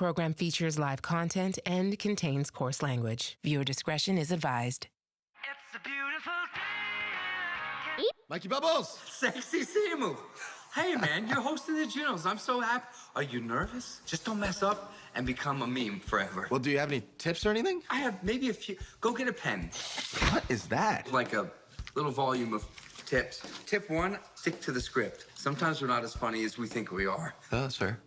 program features live content and contains coarse language. Viewer discretion is advised. It's a beautiful day. Mikey Bubbles! Sexy Simu. Hey, man, you're hosting the Junos. I'm so happy. Are you nervous? Just don't mess up and become a meme forever. Well, do you have any tips or anything? I have maybe a few. Go get a pen. What is that? Like a little volume of tips. Tip 1, stick to the script. Sometimes we're not as funny as we think we are. Oh, that's fair.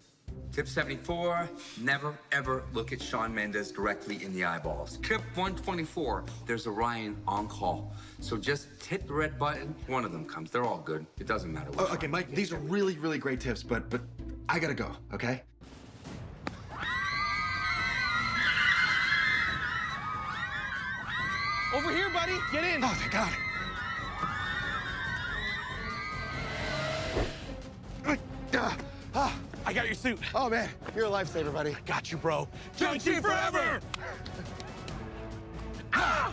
Tip 74, never, ever look at Shawn Mendes directly in the eyeballs. Tip 124, there's a Ryan on call. So just hit the red button, one of them comes. They're all good. It doesn't matter which Okay, Mike, these are really, really great tips, but I gotta go, okay? Over here, buddy. Get in. Oh, thank God. I got your suit. Oh, man, you're a lifesaver, buddy. I got you, bro. Junkie forever! Ah!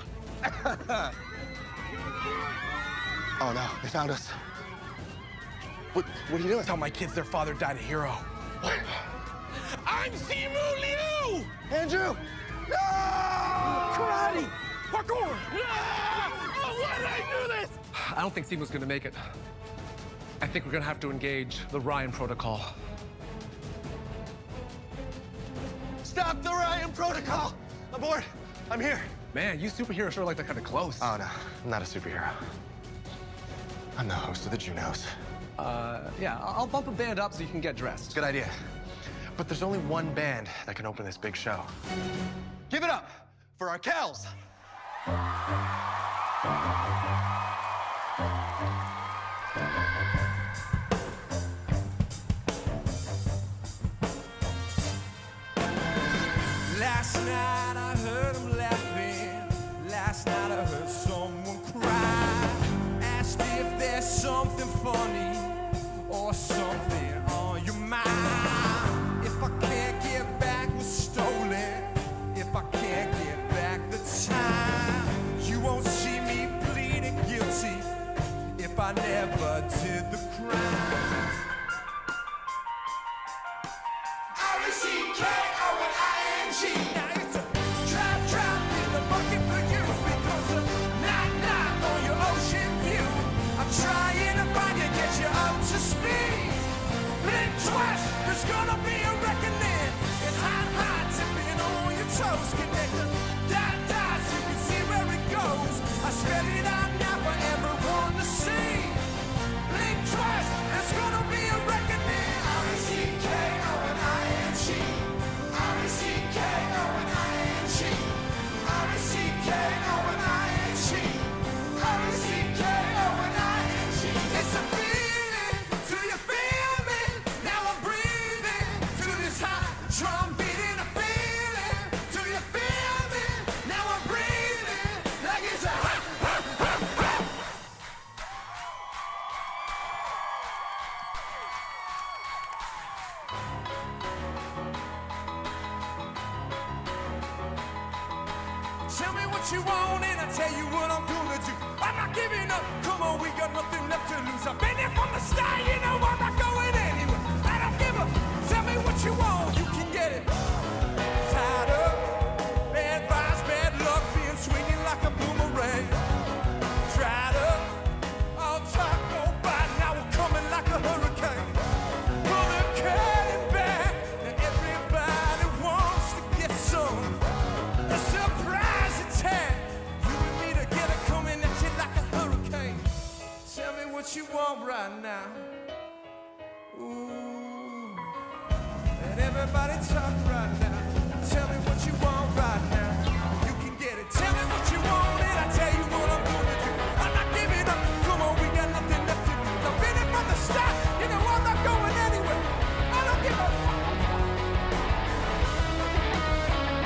Oh, no, they found us. What are you doing? Tell my kids their father died a hero. What? I'm Simu Liu! Andrew! No! Karate! Parkour! Ah! Oh, why did I do this? I don't think Simu's gonna make it. I think we're gonna have to engage the Ryan protocol. Stop the Ryan protocol! Aboard! I'm here. Man, you superheroes sure like that kind of close. Oh, no, I'm not a superhero. I'm the host of the Junos. Yeah, I'll bump a band up so you can get dressed. Good idea. But there's only one band that can open this big show. Give it up for our Kells! Last night I heard him laughing. Last night I heard someone cry. Asked if there's something funny or something on your mind. If I can't get back what's stolen, if I can't get back the time, you won't see me pleading guilty if I never did the crime. R-E-C-K-O-N-I-N-G. Now it's a drop in the bucket for you because of knock on your ocean view. I'm trying to find you, get you up to speed. Blink twice, there's gonna be a reckoning. It's hot, tipping on your toes. Connect the dots, you can see where it goes. I spell it out now for everyone to see. Blink twice, there's gonna be a reckoning. R-E-C-K-O-N-I-N-G. R-E-C-K-O-N-I-N-G. R-E-C-K-O-N-I-N-G. R-E-C-K-O-N-I-N-G. It's a feeling, do you feel me? Now I'm breathing to this hot drum beating. A feeling, do you feel me? Now I'm breathing like it's a hot. Tell me what you want and I'll tell you what I'm gonna do. I'm not giving up, come on, we got nothing left to lose. I've been here from the start, you know I'm not going anywhere. I don't give up, tell me what you want, you can get it. Tied up, bad vibes, bad luck, being swinging like a boomerang. Dried up, all talk, no bite, now we're coming like a hurricane. Well, they're cutting back, and everybody wants to get some. A surprise attack. You and me together coming at you like a hurricane. Tell me what you want right now. Ooh. Let everybody talk right now. Tell me what you want right now. You can get it. Tell me what you want and I tell you what I'm gonna do. I'm not giving up. Come on, we got nothing left to do. I've been here from the start. You know I'm not going anywhere. I don't give up. Tell me what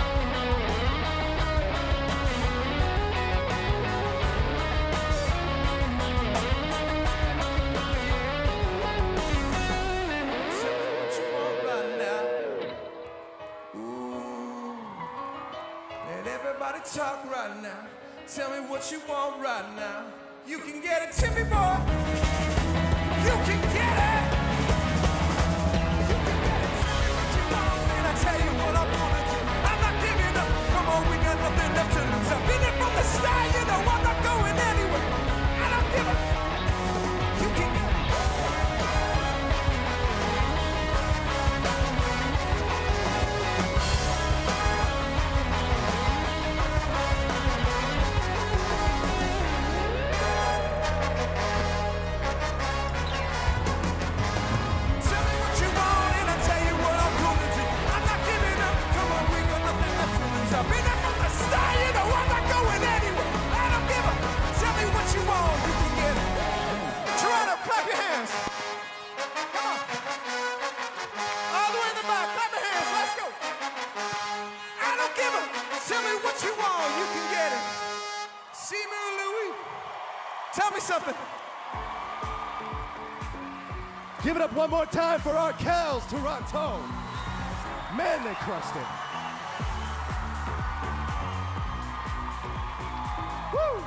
you want right now. Ooh. Let everybody talk right now. Tell me what you want right now. You can get it to me, boy. You can get it. You can get it. Tell me what you want, and I tell you what Tell me something. Give it up one more time for our Cals, Toronto. Man, they crushed it. Woo!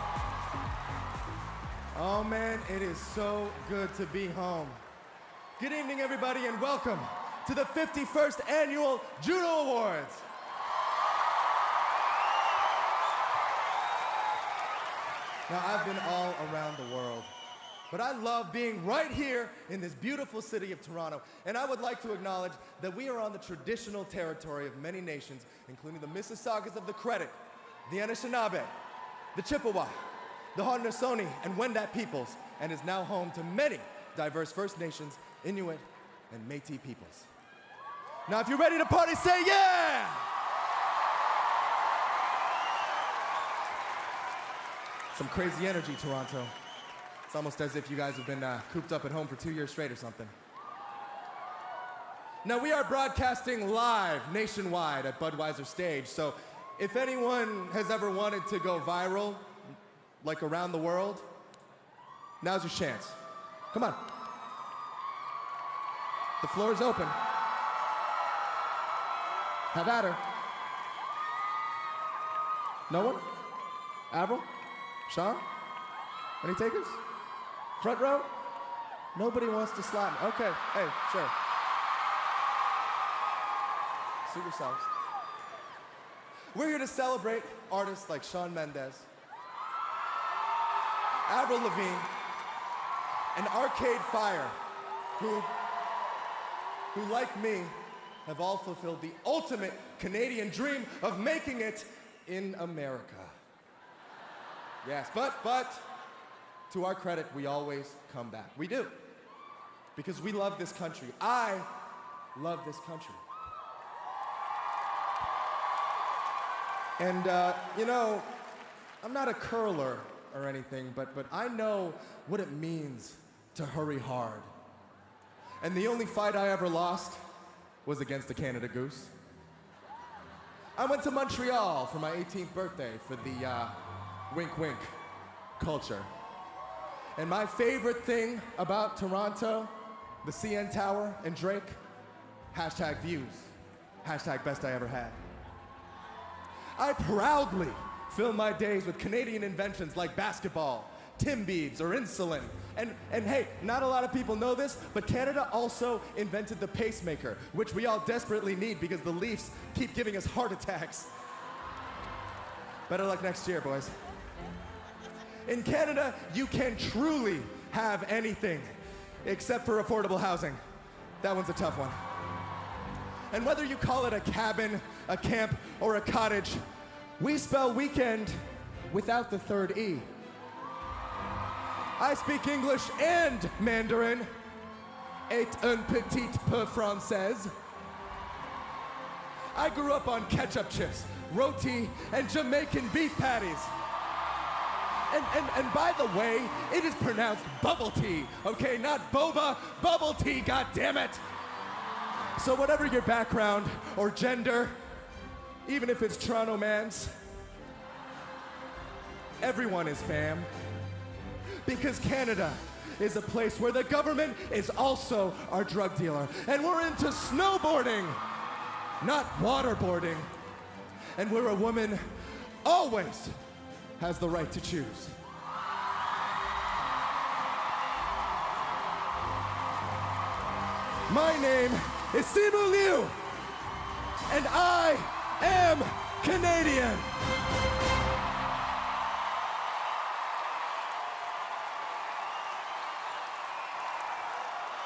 Oh man, it is so good to be home. Good evening, everybody, and welcome to the 51st Annual Juno Awards. Now, I've been all around the world, but I love being right here in this beautiful city of Toronto. And I would like to acknowledge that we are on the traditional territory of many nations, including the Mississaugas of the Credit, the Anishinaabe, the Chippewa, the Haudenosaunee, and Wendat peoples, and is now home to many diverse First Nations, Inuit, and Métis peoples. Now, if you're ready to party, say yeah! Some crazy energy, Toronto. It's almost as if you guys have been cooped up at home for 2 years straight or something. Now, we are broadcasting live nationwide at Budweiser Stage, so if anyone has ever wanted to go viral, like around the world, now's your chance. Come on. The floor is open. Have at her. No one? Avril? Sean? Any takers? Front row? Nobody wants to slap me. Okay, hey, sure. Suit yourselves. We're here to celebrate artists like Shawn Mendes, Avril Lavigne, and Arcade Fire, who, like me, have all fulfilled the ultimate Canadian dream of making it in America. Yes, but to our credit, we always come back. We do. Because we love this country. I love this country. And, you know, I'm not a curler or anything, but I know what it means to hurry hard. And the only fight I ever lost was against the Canada Goose. I went to Montreal for my 18th birthday for the wink wink culture. And my favorite thing about Toronto, the CN Tower and Drake, #views, #best I ever had. I proudly fill my days with Canadian inventions like basketball, Timbiebs, or insulin. And hey, not a lot of people know this, but Canada also invented the pacemaker, which we all desperately need because the Leafs keep giving us heart attacks. Better luck next year, boys. In Canada, you can truly have anything, except for affordable housing. That one's a tough one. And whether you call it a cabin, a camp, or a cottage, we spell weekend without the third E. I speak English and Mandarin, et un petit peu française. I grew up on ketchup chips, roti, and Jamaican beef patties. And by the way, it is pronounced bubble tea, okay? Not boba, bubble tea, goddammit! So whatever your background or gender, even if it's Toronto man's, everyone is fam. Because Canada is a place where the government is also our drug dealer. And we're into snowboarding, not waterboarding. And where a woman always has the right to choose. My name is Simu Liu, and I am Canadian.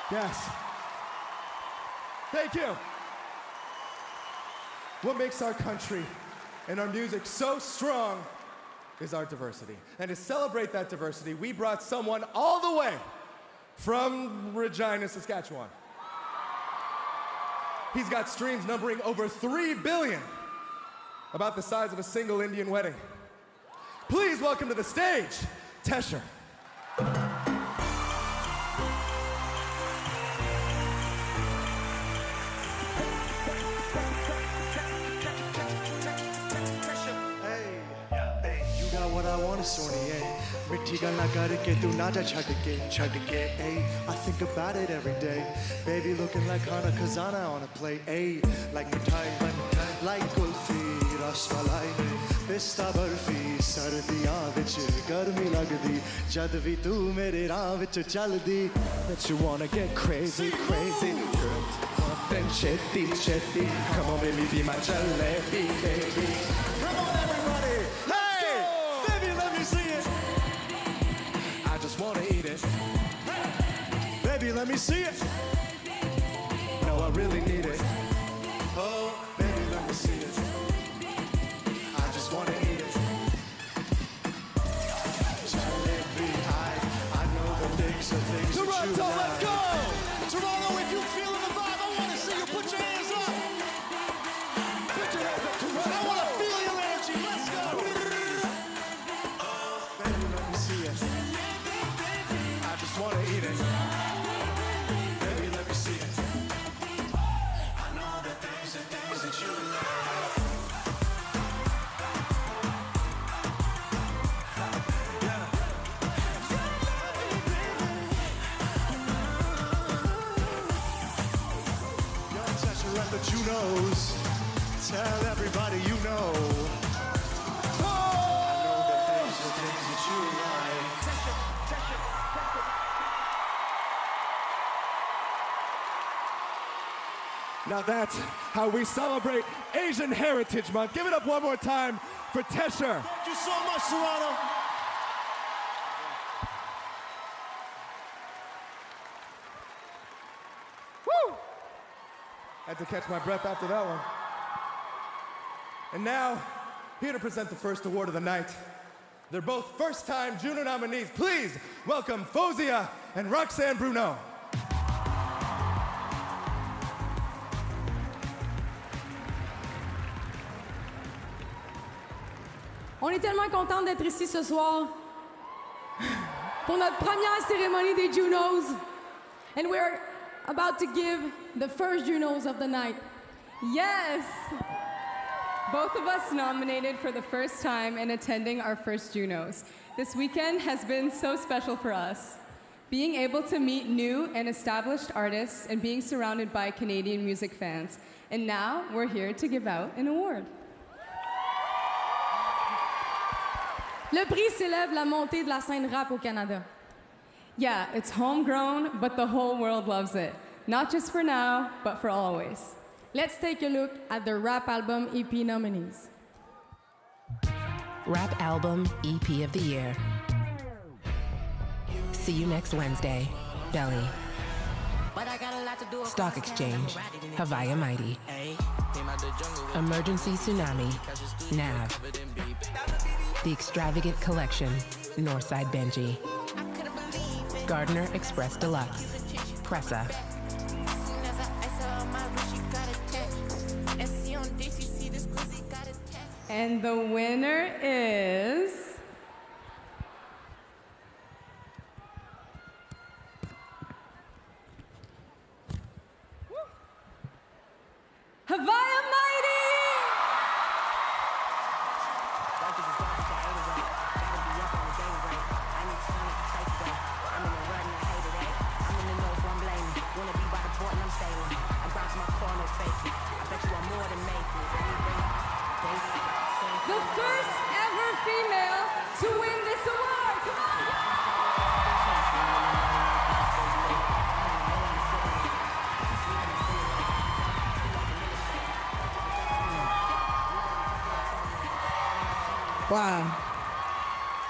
Yes. Thank you. What makes our country and our music so strong is our diversity. And to celebrate that diversity, we brought someone all the way from Regina, Saskatchewan. He's got streams numbering over 3 billion, about the size of a single Indian wedding. Please welcome to the stage, Tesher. Hey, you got what I want, Sony, yeah. मिठी गल्लां करके तू ना जा छड़ के ay I think about it every day baby looking like Khana Khazana on a plate ay like mithai like kulfi rasmalai pista barfi sardiyan vich garmi lagdi jad vi tu mere raah vich chaldi that you wanna get crazy crazy girl then chetty come on baby be my jalebi baby come on everybody hey baby let me see it I just wanna eat it baby let me see it no I really need it oh baby let me see it I just wanna eat it jalebi I know the things that Toronto, you let's go Toronto if you feeling the vibe I wanna see you put your hands up put your hands up Toronto I wanna feel your energy let's go oh baby let me see it I just wanna eat it baby let me see it I know the things that you love Young Tesher at the Junos tell everybody you know I know the things that you like Now that's how we celebrate Asian Heritage Month. Give it up one more time for Tesher. Thank you so much, Toronto. Woo! Had to catch my breath after that one. And now, here to present the first award of the night. They're both first-time Juno nominees. Please welcome Haviah and Roxanne Bruno. On est tellement contents d'être ici ce soir pour notre première cérémonie des Junos. And we're about to give the first Junos of the night. Yes! Both of us nominated for the first time and attending our first Junos. This weekend has been so special for us. Being able to meet new and established artists and being surrounded by Canadian music fans. And now we're here to give out an award. Le prix célèbre la montée de la scène rap au Canada. Yeah, it's homegrown, but the whole world loves it. Not just for now, but for always. Let's take a look at the Rap Album EP nominees. Rap Album EP of the Year. See you next Wednesday. Belly. Stock Exchange. Haviah Mighty. Emergency Tsunami. Nav. The Extravagant Collection. Northside Benji. Gardner Express Deluxe. Pressa. And the winner is... Haviah Mighty! The first ever female to win this award. Come on! Wow.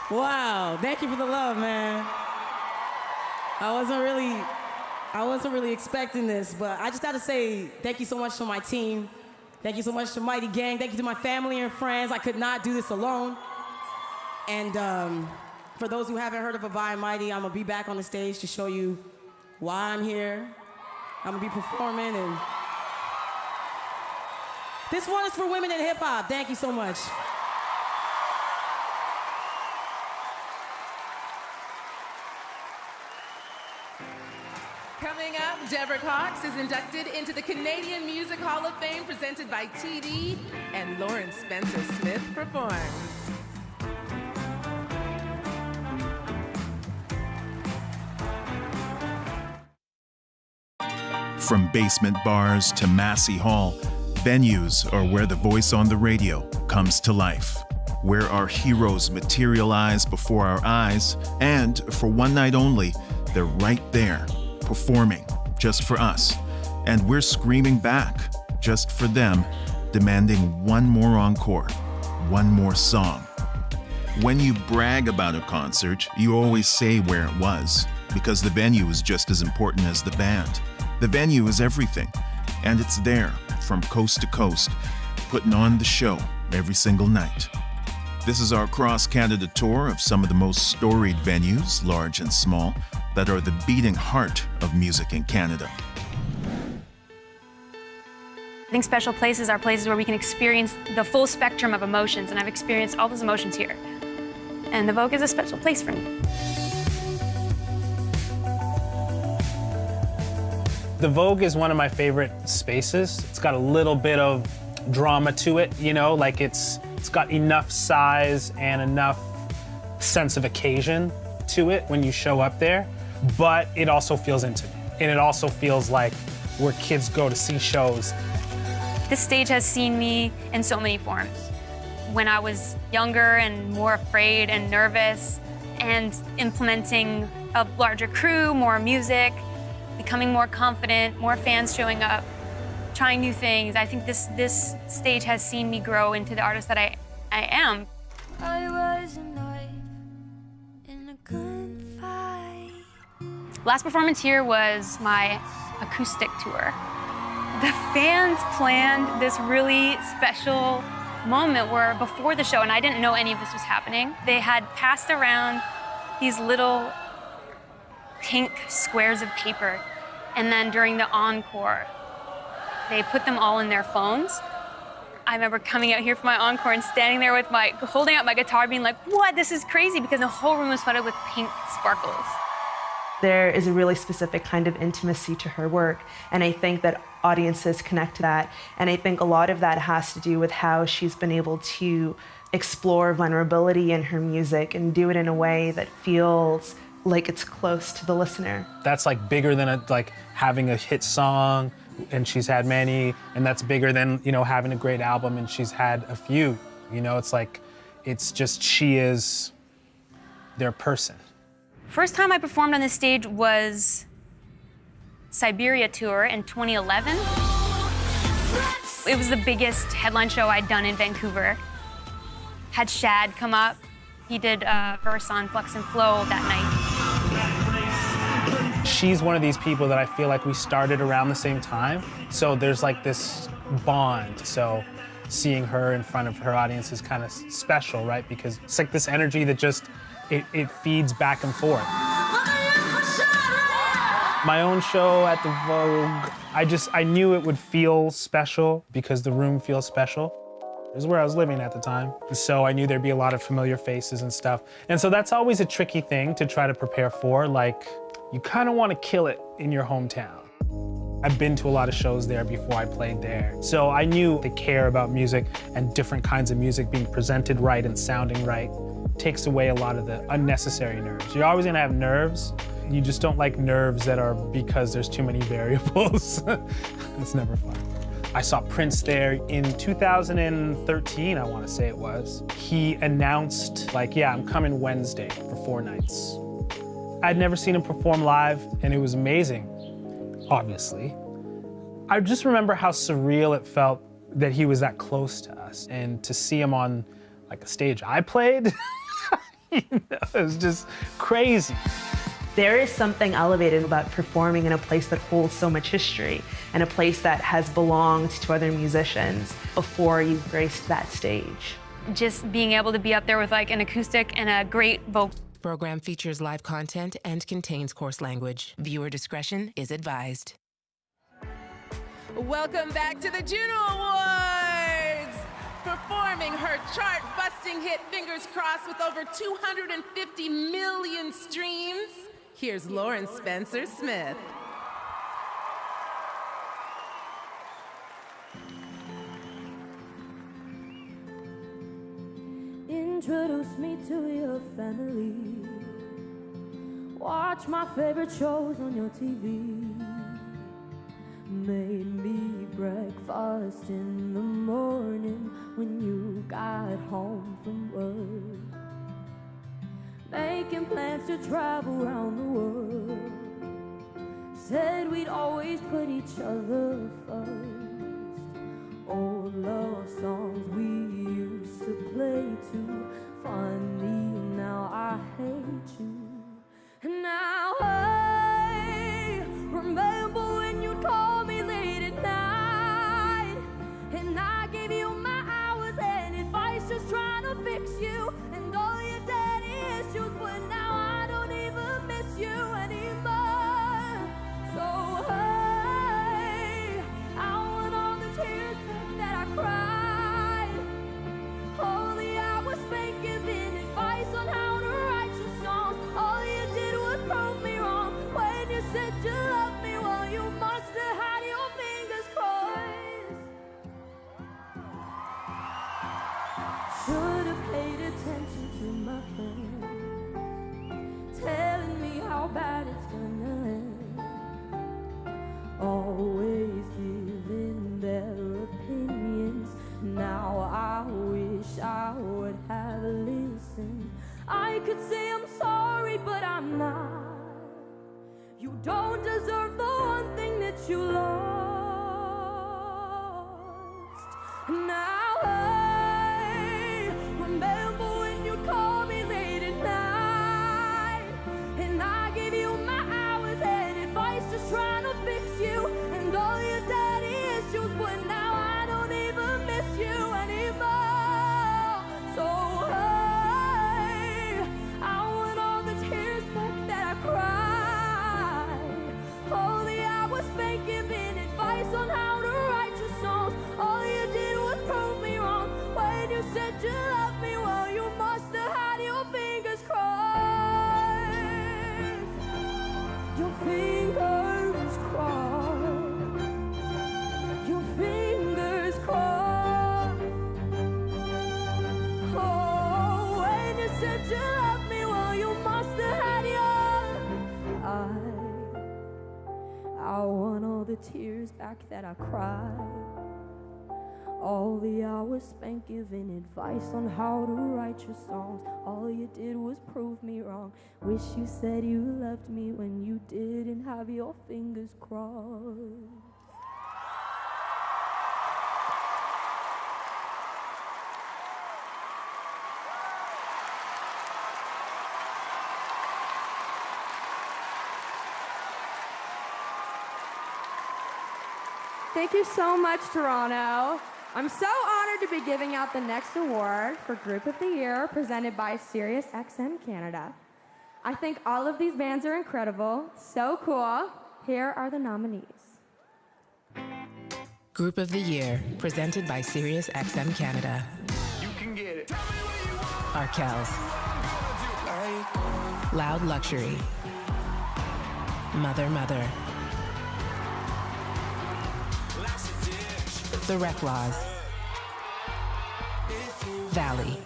Wow. Thank you for the love, man. I wasn't really expecting this, but I just got to say thank you so much to my team. Thank you so much to Mighty Gang. Thank you to my family and friends. I could not do this alone. And for those who haven't heard of Haviah Mighty, I'm gonna be back on the stage to show you why I'm here. I'm gonna be performing, and this one is for women in hip hop. Thank you so much. Coming up, Deborah Cox is inducted into the Canadian Music Hall of Fame presented by TD, and Lawrence Spencer Smith performs. From basement bars to Massey Hall, venues are where the voice on the radio comes to life, where our heroes materialize before our eyes, and for one night only, they're right there, performing just for us. And we're screaming back just for them, demanding one more encore, one more song. When you brag about a concert, you always say where it was, because the venue is just as important as the band. The venue is everything, and it's there from coast to coast, putting on the show every single night. This is our cross-Canada tour of some of the most storied venues, large and small, that are the beating heart of music in Canada. I think special places are places where we can experience the full spectrum of emotions, and I've experienced all those emotions here. And the Vogue is a special place for me. The Vogue is one of my favorite spaces. It's got a little bit of drama to it, you know, like it's got enough size and enough sense of occasion to it when you show up there, but it also feels intimate. And it also feels like where kids go to see shows. This stage has seen me in so many forms. When I was younger and more afraid and nervous, and implementing a larger crew, more music, becoming more confident, more fans showing up, trying new things. I think this stage has seen me grow into the artist that I am. I was a knife in a gunfight. Last performance here was my acoustic tour. The fans planned this really special moment where before the show, and I didn't know any of this was happening, they had passed around these little pink squares of paper, and then during the encore, they put them all in their phones. I remember coming out here for my encore and standing there with holding out my guitar, being like, what, this is crazy, because the whole room was flooded with pink sparkles. There is a really specific kind of intimacy to her work, and I think that audiences connect to that, and I think a lot of that has to do with how she's been able to explore vulnerability in her music and do it in a way that feels like it's close to the listener. That's like bigger than having a hit song, and she's had many, and that's bigger than, you know, having a great album and she's had a few. You know, it's just she is their person. First time I performed on this stage was Siberia tour in 2011. It was the biggest headline show I'd done in Vancouver. Had Shad come up. He did a verse on Flux and Flow that night. She's one of these people that I feel like we started around the same time. So there's like this bond. So seeing her in front of her audience is kind of special, right? Because it's like this energy that just, it feeds back and forth. My own show at the Vogue, I knew it would feel special because the room feels special. It was where I was living at the time. So I knew there'd be a lot of familiar faces and stuff. And so that's always a tricky thing to try to prepare for. Like, you kind of want to kill it in your hometown. I've been to a lot of shows there before I played there. So I knew they care about music, and different kinds of music being presented right and sounding right takes away a lot of the unnecessary nerves. You're always gonna have nerves. You just don't like nerves that are because there's too many variables. It's never fun. I saw Prince there in 2013, I want to say it was. He announced, like, yeah, I'm coming Wednesday for 4 nights. I'd never seen him perform live, and it was amazing, obviously. I just remember how surreal it felt that he was that close to us, and to see him on like a stage I played, you know, it was just crazy. There is something elevated about performing in a place that holds so much history and a place that has belonged to other musicians before you've graced that stage. Just being able to be up there with like an acoustic and a great vocal. Program features live content and contains coarse language. Viewer discretion is advised. Welcome back to the Juno Awards! Performing her chart-busting hit Fingers Crossed with over 250 million streams, here's Lauren Spencer Smith. Introduce me to your family. Watch my favorite shows on your TV. made me breakfast in the morning when you got home from work. Making plans to travel around the world. Said we'd always put each other first. Old love songs we used to play too. Funny, now I hate you. And now I remember when you called me late at night, and I gave you my hours and advice just trying to fix you and all your daddy issues, but now I don't even miss you anymore. So hey, I want all the tears that I cried, all the hours spent giving advice on how to write your songs. All you did was prove me wrong when you said you loved me. Well, you must have had your fingers crossed. Should have paid attention to my friend, telling me how bad it's gonna end. Always giving their opinions. Now I wish I would have listened. I could say I'm sorry, but I'm not. You don't deserve the one thing that you lost. Now I remember when you called me late at night, and I gave you my hours and advice just trying to fix you and all your daddy issues, but now I don't even miss you anymore. So hey, I want all the tears back that I cried, all the hours spent giving advice on how to write your songs. All you did was prove me wrong when you said you loved me. Well, you must have had your fingers crossed. Your fingers crossed. Your fingers crossed. Oh, when you said you loved me, well, you must have had your. I want all the tears back that I cried, all the hours spent giving advice on how to write your songs. All you did was prove me wrong. Wish you said you loved me when you didn't have your fingers crossed. Thank you so much, Toronto. I'm so honored to be giving out the next award for Group of the Year presented by SiriusXM Canada. I think all of these bands are incredible, so cool. Here are the nominees. Group of the Year, presented by SiriusXM Canada. You can get it. Arkells. Loud Luxury. Mother Mother. The Rec Laws. Valley.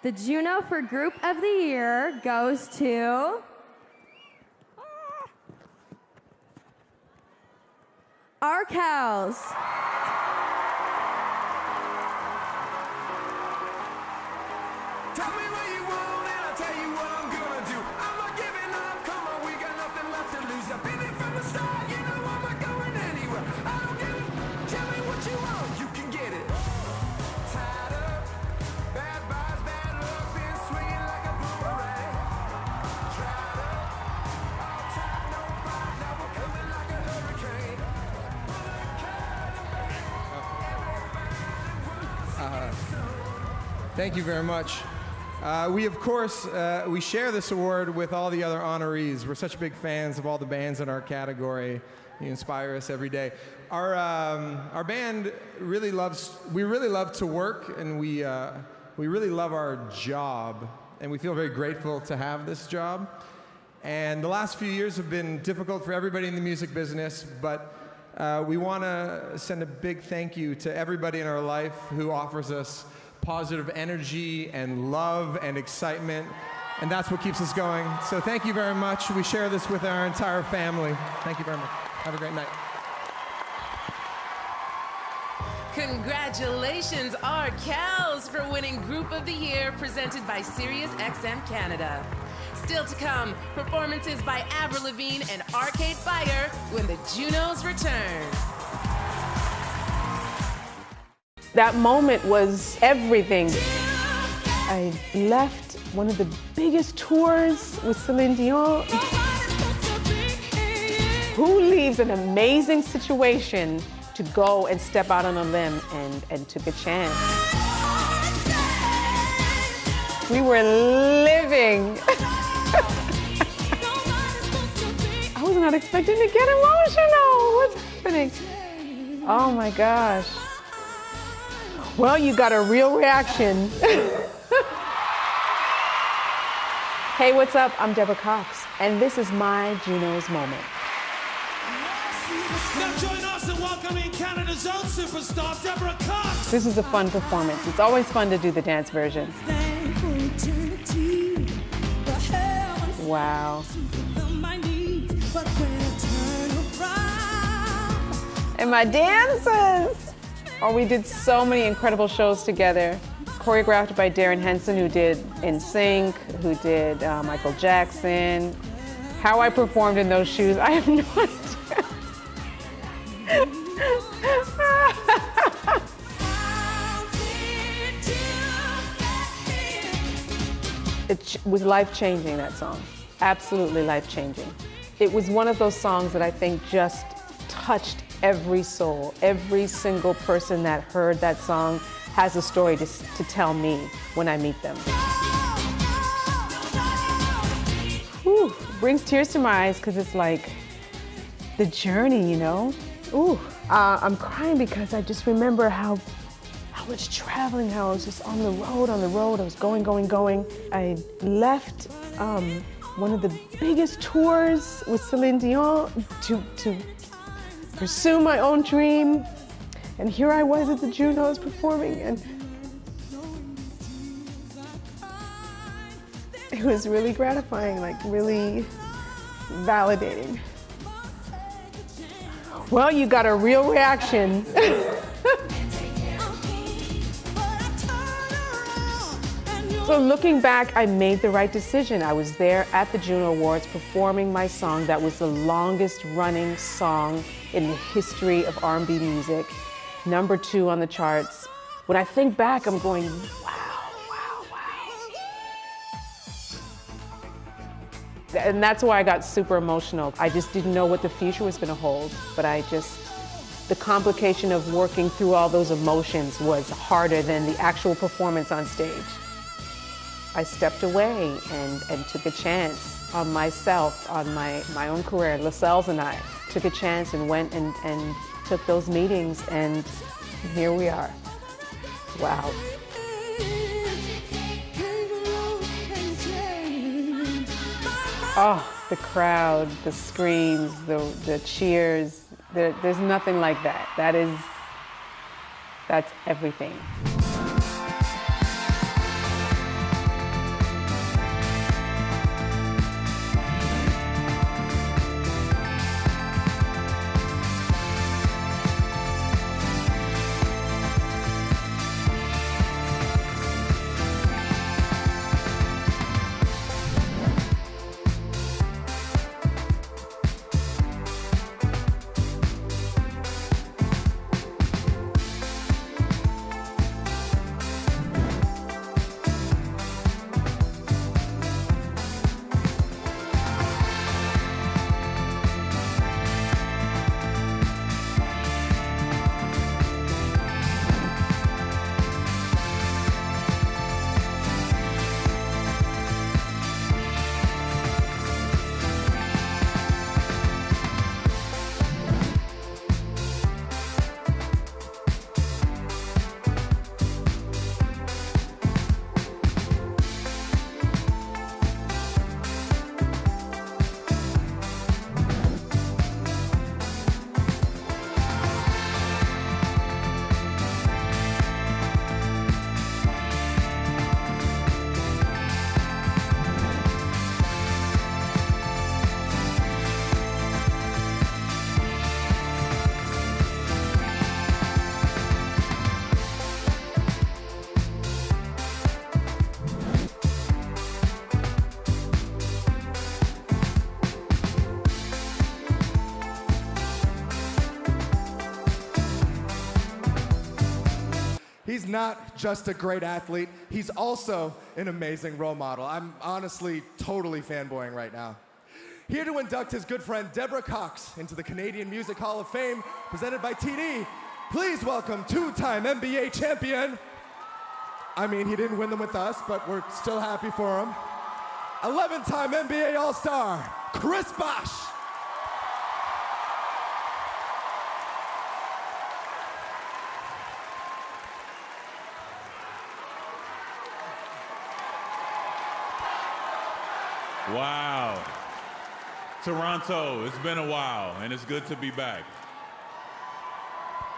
The Juno for Group of the Year goes to Arkells. Tell me what you want and I'll tell you what I'm gonna do. I'm not giving up, come on, we got nothing left to lose. I've been here from the start, you know I'm not going anywhere. I don't give a, tell me what you want, you can get it. Tied up, bad vibes, bad luck, been swinging like a boomerang. Tried up, all tried, no bite, now we're coming like a hurricane. Thank you very much. We, of course, we share this award with all the other honorees. We're such big fans of all the bands in our category. You inspire us every day. Our band really loves, we really love to work, and we really love our job, and we feel very grateful to have this job. And the last few years have been difficult for everybody in the music business, but we want to send a big thank you to everybody in our life who offers us positive energy and love and excitement. And that's what keeps us going. So thank you very much. We share this with our entire family. Thank you very much. Have a great night. Congratulations, Arkells, for winning Group of the Year, presented by SiriusXM Canada. Still to come, performances by Avril Lavigne and Arcade Fire when the Junos return. That moment was everything. I left one of the biggest tours with Celine Dion. Who leaves an amazing situation to go and step out on a limb and took a chance? We were living. I was not expecting to get emotional. What's happening? Oh my gosh. Well, you got a real reaction. Hey, what's up? I'm Deborah Cox, and this is my Juno's moment. Now join us in welcoming Canada's own superstar, Deborah Cox. This is a fun performance. It's always fun to do the dance version. Wow. And my dancers! Oh, we did so many incredible shows together. Choreographed by Darren Henson, who did In Sync, who did Michael Jackson. How I performed in those shoes, I have no idea. It was life-changing, that song. Absolutely life-changing. It was one of those songs that I think just touched every soul. Every single person that heard that song has a story to tell me when I meet them. Whew, brings tears to my eyes because it's like the journey, you know? Ooh, I'm crying because I just remember how much traveling, how I was just on the road. I was going. I left one of the biggest tours with Celine Dion to pursue my own dream. And here I was at the Junos performing, and it was really gratifying, like really validating. Well, you got a real reaction. So looking back, I made the right decision. I was there at the Juno Awards performing my song that was the longest running song in the history of R&B music. #2 on the charts. When I think back, I'm going, wow. And that's why I got super emotional. I just didn't know what the future was gonna hold, but the complication of working through all those emotions was harder than the actual performance on stage. I stepped away and took a chance on myself, on my own career. Lascelles and I took a chance and went and took those meetings, and here we are. Wow. Oh, the crowd, the screams, the cheers. There's nothing like that. That's everything. not just a great athlete, he's also an amazing role model. I'm honestly totally fanboying right now. Here to induct his good friend Deborah Cox into the Canadian Music Hall of Fame, presented by TD, please welcome two-time NBA champion. I mean, he didn't win them with us, but we're still happy for him. 11-time NBA All-Star, Chris Bosh. Wow. Toronto, it's been a while, and it's good to be back.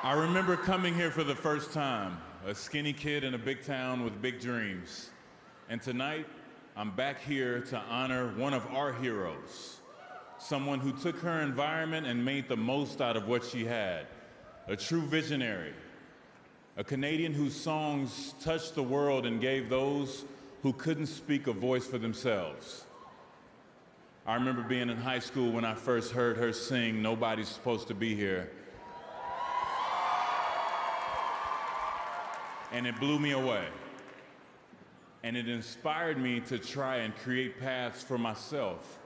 I remember coming here for the first time, a skinny kid in a big town with big dreams. And tonight, I'm back here to honor one of our heroes, someone who took her environment and made the most out of what she had, a true visionary, a Canadian whose songs touched the world and gave those who couldn't speak a voice for themselves. I remember being in high school when I first heard her sing "Nobody's Supposed to Be Here." And it blew me away. And it inspired me to try and create paths for myself,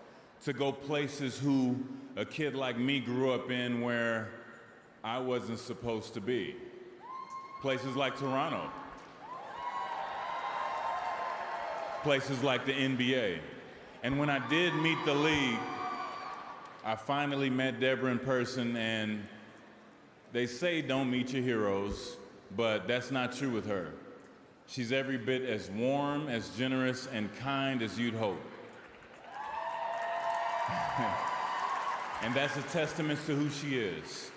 to go places who a kid like me grew up in where I wasn't supposed to be. Places like Toronto. Places like the NBA. And when I did meet the league, I finally met Deborah in person, and they say don't meet your heroes, but that's not true with her. She's every bit as warm, as generous, and kind as you'd hope. And that's a testament to who she is,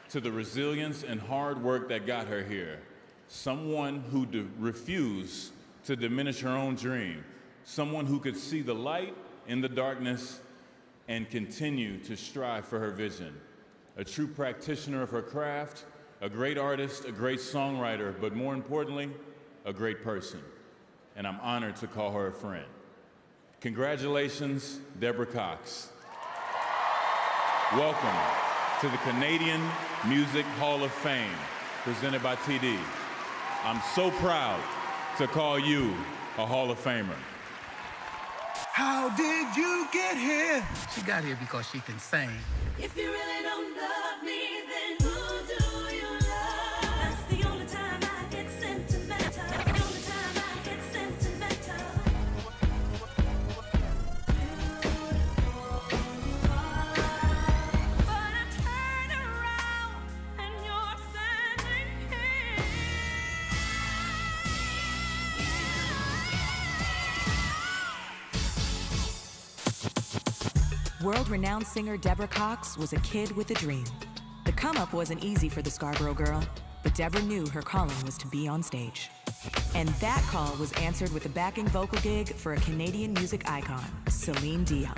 to the resilience and hard work that got her here. Someone who refused to diminish her own dream. Someone who could see the light in the darkness and continue to strive for her vision. A true practitioner of her craft, a great artist, a great songwriter, but more importantly, a great person. And I'm honored to call her a friend. Congratulations, Deborah Cox. Welcome to the Canadian Music Hall of Fame, presented by TD. I'm so proud to call you a Hall of Famer. How did you get here? She got here because she can sing. If you really don't love me, then who do you love? That's the only time I get sentimental. The only time I get sentimental. But I turn around and you're standing here. World-renowned singer Deborah Cox was a kid with a dream. The come-up wasn't easy for the Scarborough girl, but Deborah knew her calling was to be on stage. And that call was answered with a backing vocal gig for a Canadian music icon, Celine Dion.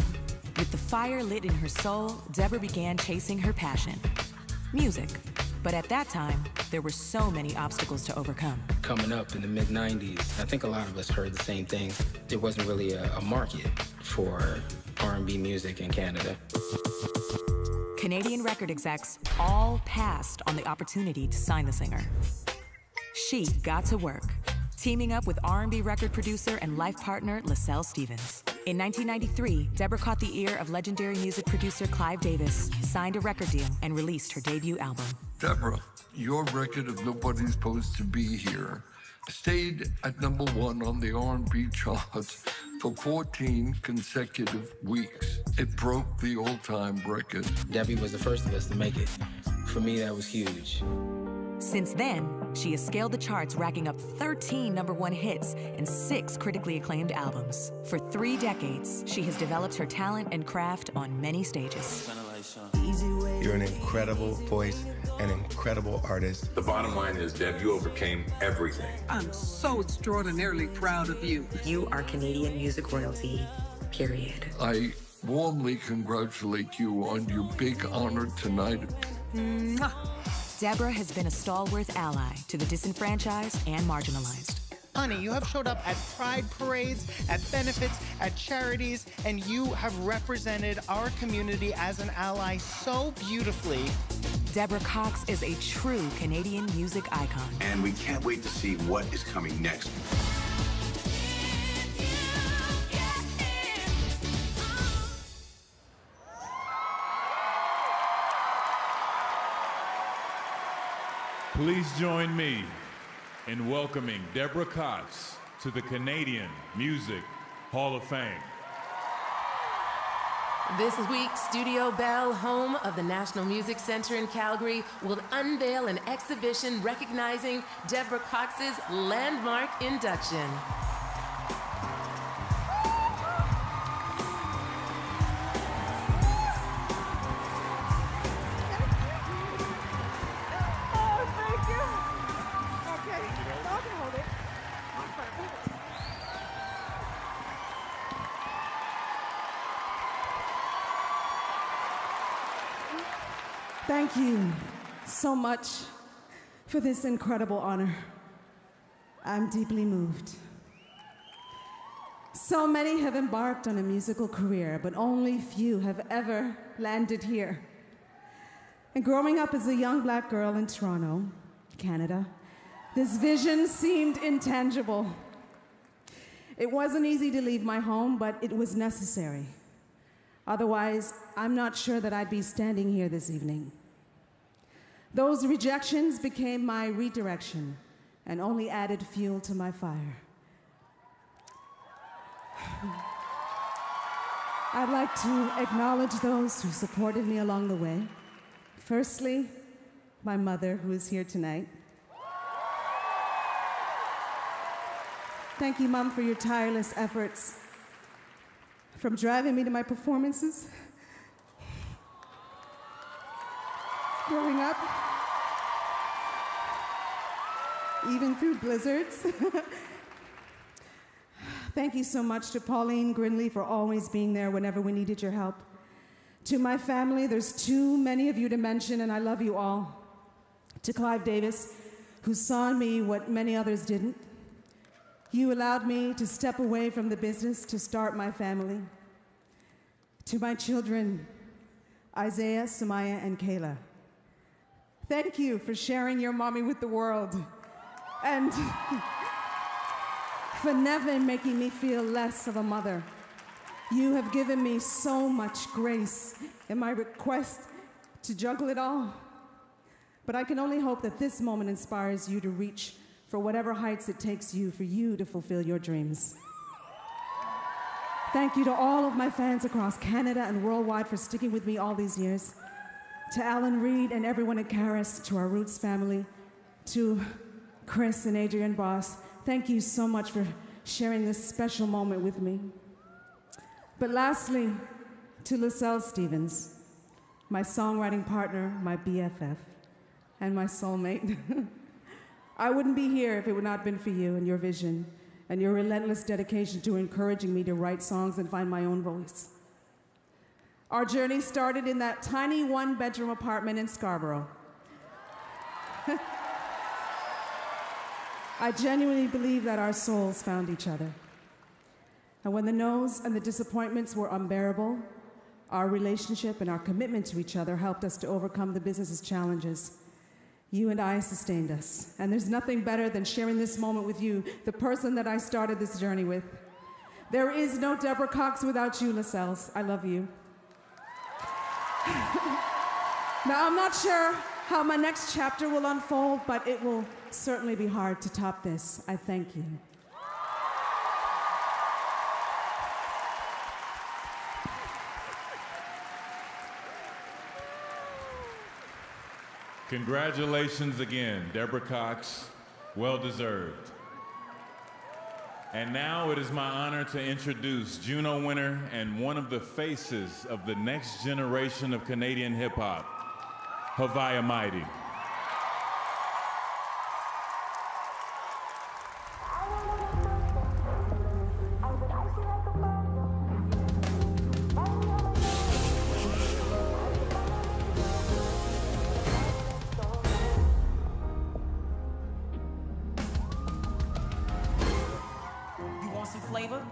With the fire lit in her soul, Deborah began chasing her passion, music. But at that time, there were so many obstacles to overcome. Coming up in the mid-90s, I think a lot of us heard the same thing. There wasn't really a market for R&B music in Canada. Canadian record execs all passed on the opportunity to sign the singer. She got to work, teaming up with R&B record producer and life partner LaSalle Stevens. In 1993, Deborah caught the ear of legendary music producer Clive Davis, signed a record deal, and released her debut album. Deborah, your record of Nobody's Supposed to Be Here stayed at #1 on the R&B charts for 14 consecutive weeks. It broke the all-time record. Debbie was the first of us to make it. For me, that was huge. Since then, she has scaled the charts, racking up 13 #1 hits and 6 critically acclaimed albums. For 3 decades, she has developed her talent and craft on many stages. You're an incredible voice, an incredible artist. The bottom line is, Deb, you overcame everything. I'm so extraordinarily proud of you. You are Canadian music royalty, period. I warmly congratulate you on your big honor tonight. Mwah. Deborah has been a stalwart ally to the disenfranchised and marginalized. Honey, you have showed up at pride parades, at benefits, at charities, and you have represented our community as an ally so beautifully. Deborah Cox is a true Canadian music icon. And we can't wait to see what is coming next. Please join me in welcoming Deborah Cox to the Canadian Music Hall of Fame. This week's Studio Bell, home of the National Music Center in Calgary, will unveil an exhibition recognizing Deborah Cox's landmark induction. Thank you so much for this incredible honor. I'm deeply moved. So many have embarked on a musical career, but only few have ever landed here. And growing up as a young black girl in Toronto, Canada, this vision seemed intangible. It wasn't easy to leave my home, but it was necessary. Otherwise, I'm not sure that I'd be standing here this evening. Those rejections became my redirection and only added fuel to my fire. I'd like to acknowledge those who supported me along the way. Firstly, my mother, who is here tonight. Thank you, Mom, for your tireless efforts, from driving me to my performances, growing up, even through blizzards. Thank you so much to Pauline Grinley for always being there whenever we needed your help. To my family, there's too many of you to mention, and I love you all. To Clive Davis, who saw in me what many others didn't. You allowed me to step away from the business to start my family. To my children, Isaiah, Sumaya, and Kayla. Thank you for sharing your mommy with the world. And for never making me feel less of a mother. You have given me so much grace in my request to juggle it all. But I can only hope that this moment inspires you to reach for whatever heights it takes you for you to fulfill your dreams. Thank you to all of my fans across Canada and worldwide for sticking with me all these years. To Alan Reed and everyone at Caris, to our Roots family, to Chris and Adrian Boss, thank you so much for sharing this special moment with me. But lastly, to LaSalle Stevens, my songwriting partner, my BFF, and my soulmate. I wouldn't be here if it would not have been for you and your vision and your relentless dedication to encouraging me to write songs and find my own voice. Our journey started in that tiny one-bedroom apartment in Scarborough. I genuinely believe that our souls found each other. And when the no's and the disappointments were unbearable, our relationship and our commitment to each other helped us to overcome the business's challenges. You and I sustained us. And there's nothing better than sharing this moment with you, the person that I started this journey with. There is no Deborah Cox without you, LaSalle's. I love you. Now, I'm not sure how my next chapter will unfold, but it will certainly be hard to top this. I thank you. Congratulations again, Deborah Cox. Well deserved. And now it is my honor to introduce Juno winner and one of the faces of the next generation of Canadian hip-hop, Haviah Mighty.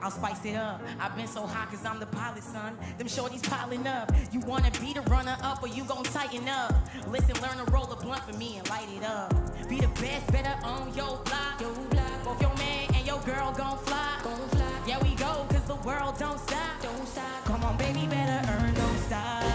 I'll spice it up. I've been so hot cause I'm the pilot, son. Them shorties piling up. You wanna be the runner up or you gon' tighten up? Listen, learn to roll a blunt for me and light it up. Be the best, better on your block. Both your man and your girl gon' fly. Yeah, we go cause the world don't stop. Come on, baby, better earn those stocks.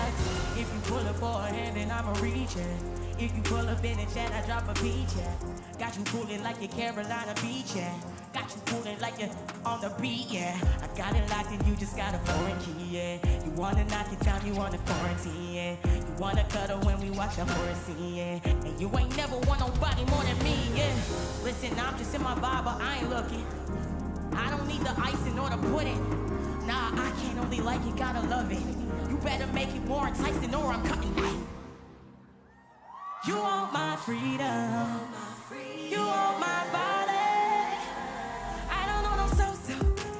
If you pull up for a hand, then I'ma reach it. If you pull up in a chat, I drop a beat, yeah. Got you cooling like your Carolina Beach, yeah. Got you cooling like you're on the beat, yeah. I got it locked and you just got a foreign key, yeah. You wanna knock it down, you wanna quarantine, yeah. You wanna cuddle when we watch a horror scene, yeah. And you ain't never want nobody more than me, yeah. Listen, I'm just in my vibe, but I ain't looking. I don't need the ice in order to put it. Nah, I can't only like it, gotta love it. You better make it more enticing or I'm cutting it. You want my freedom. You want my body. I don't know no so-so.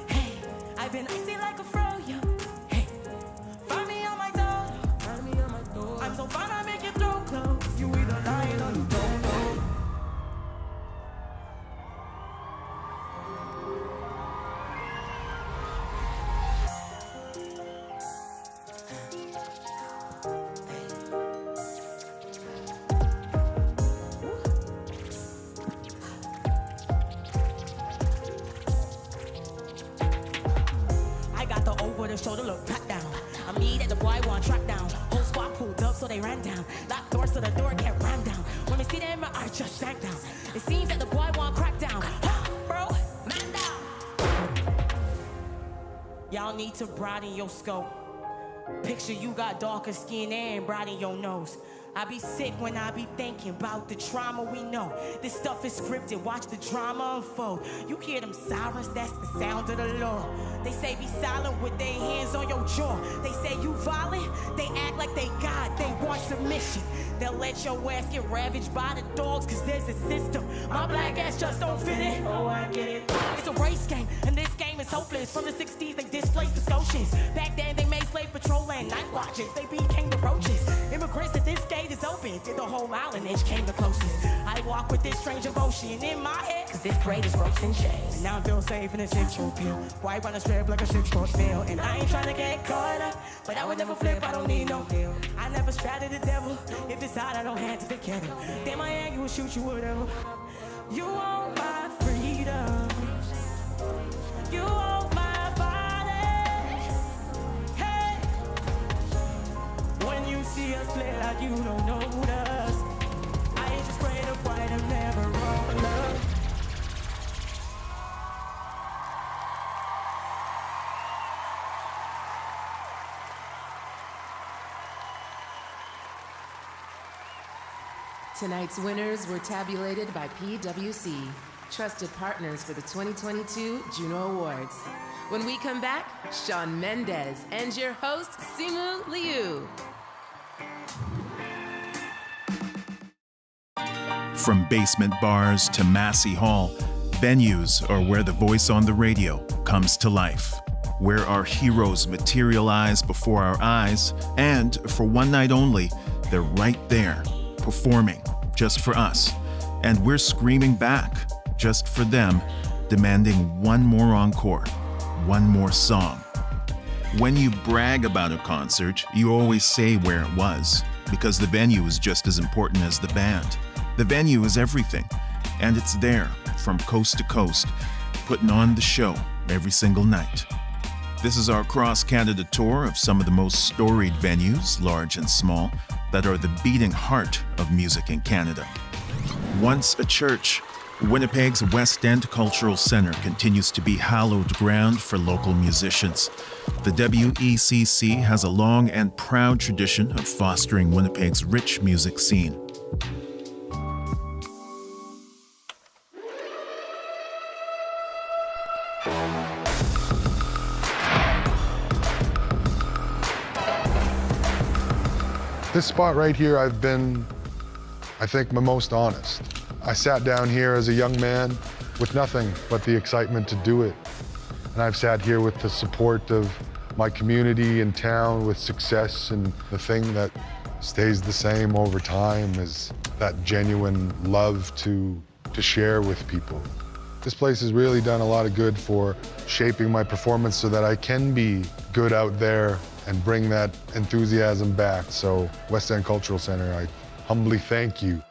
Hey, I've been icy like a froyo. Hey, find me on my door. I'm so fine, I make you throw clothes. You either lying or you don't know. Shoulder look pat down. I mean that the boy want track down. Whole squad pulled up so they ran down. Locked doors so the door kept ran down. When we see them, my eye just sank down. It seems that the boy want crack down. Bro, man down. Y'all need to broaden your scope. Picture you got darker skin and broaden your nose. I be sick when I be thinking about the trauma we know. This stuff is scripted, watch the drama unfold. You hear them sirens, that's the sound of the law. They say be silent with their hands on your jaw. They say you violent, they act like they God, they want submission. They'll let your ass get ravaged by the dogs cause there's a system. My black ass just don't fit it, oh I get it. It's a race game, and this game is hopeless. From the 60s they displaced the Scotians. Back then they made slave patrol and night watches. They became the roaches. Immigrants at this gate is open. Did the whole island edge came the closest. I walk with this strange emotion in my head cause this grade is ropes and chains. And now I feel safe in a central pill. White on a strip like a 6-course meal. And I ain't trying to get caught up, but I would never flip, I don't need no deal. I never straddled the devil. If it's hot, I don't have to be careful. Damn, I ain't, you will shoot you, whatever. You want my freedom. You want my body. Hey. When you see us play like you don't know us, I ain't just afraid of white, I'm never wrong love. Tonight's winners were tabulated by PwC, trusted partners for the 2022 Juno Awards. When we come back, Shawn Mendes and your host, Simu Liu. From basement bars to Massey Hall, venues are where the voice on the radio comes to life, where our heroes materialize before our eyes, and for one night only, they're right there, performing just for us. And we're screaming back just for them, demanding one more encore, one more song. When you brag about a concert, you always say where it was, because the venue is just as important as the band. The venue is everything, and it's there from coast to coast, putting on the show every single night. This is our cross-Canada tour of some of the most storied venues, large and small, that are the beating heart of music in Canada. Once a church, Winnipeg's West End Cultural Centre continues to be hallowed ground for local musicians. The WECC has a long and proud tradition of fostering Winnipeg's rich music scene. This spot right here, I've been, I think, my most honest. I sat down here as a young man with nothing but the excitement to do it. And I've sat here with the support of my community and town with success, and the thing that stays the same over time is that genuine love to share with people. This place has really done a lot of good for shaping my performance so that I can be good out there and bring that enthusiasm back. So West End Cultural Center, I humbly thank you.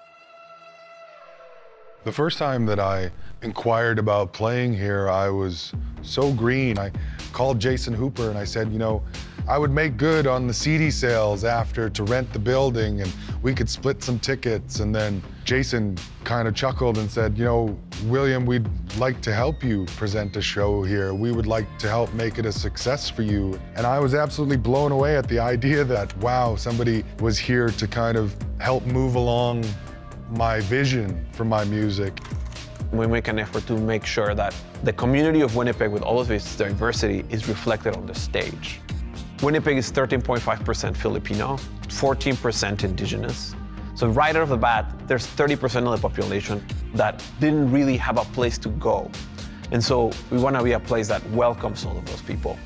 The first time that I inquired about playing here, I was so green. I called Jason Hooper and I said, you know, I would make good on the CD sales after to rent the building and we could split some tickets. And then Jason kind of chuckled and said, you know, William, we'd like to help you present a show here. We would like to help make it a success for you. And I was absolutely blown away at the idea that, wow, somebody was here to kind of help move along my vision for my music. We make an effort to make sure that the community of Winnipeg, with all of its diversity, is reflected on the stage. Winnipeg is 13.5% Filipino, 14% Indigenous. So right out of the bat, there's 30% of the population that didn't really have a place to go. And so we want to be a place that welcomes all of those people.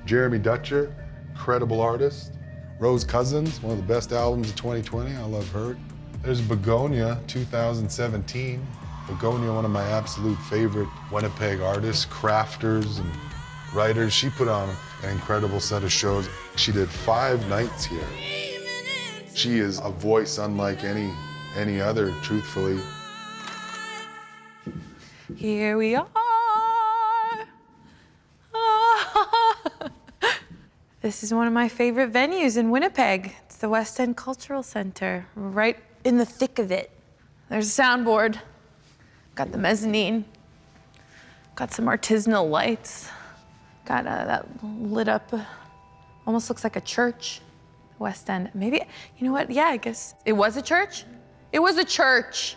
Jeremy Dutcher, incredible artist. Rose Cousins, one of the best albums of 2020, I love her. There's Begonia, 2017. Begonia, one of my absolute favorite Winnipeg artists, crafters and writers. She put on an incredible set of shows. She did 5 nights here. She is a voice unlike any other, truthfully. Here we are. This is one of my favorite venues in Winnipeg. It's the West End Cultural Center, right in the thick of it. There's a soundboard, got the mezzanine, got some artisanal lights, got that lit up, almost looks like a church, West End. Maybe, you know what? Yeah, I guess it was a church. It was a church.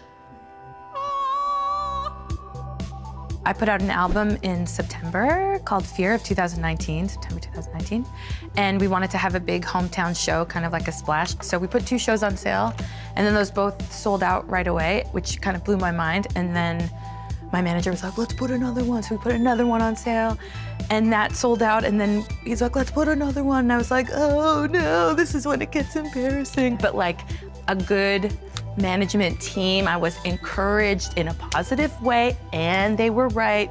I put out an album in September called Fear of 2019, September 2019. And we wanted to have a big hometown show, kind of like a splash. So we put 2 shows on sale, and then those both sold out right away, which kind of blew my mind. And then my manager was like, let's put another one. So we put another one on sale, and that sold out. And then he's like, let's put another one. And I was like, oh no, this is when it gets embarrassing. But like a good management team, I was encouraged in a positive way, and they were right.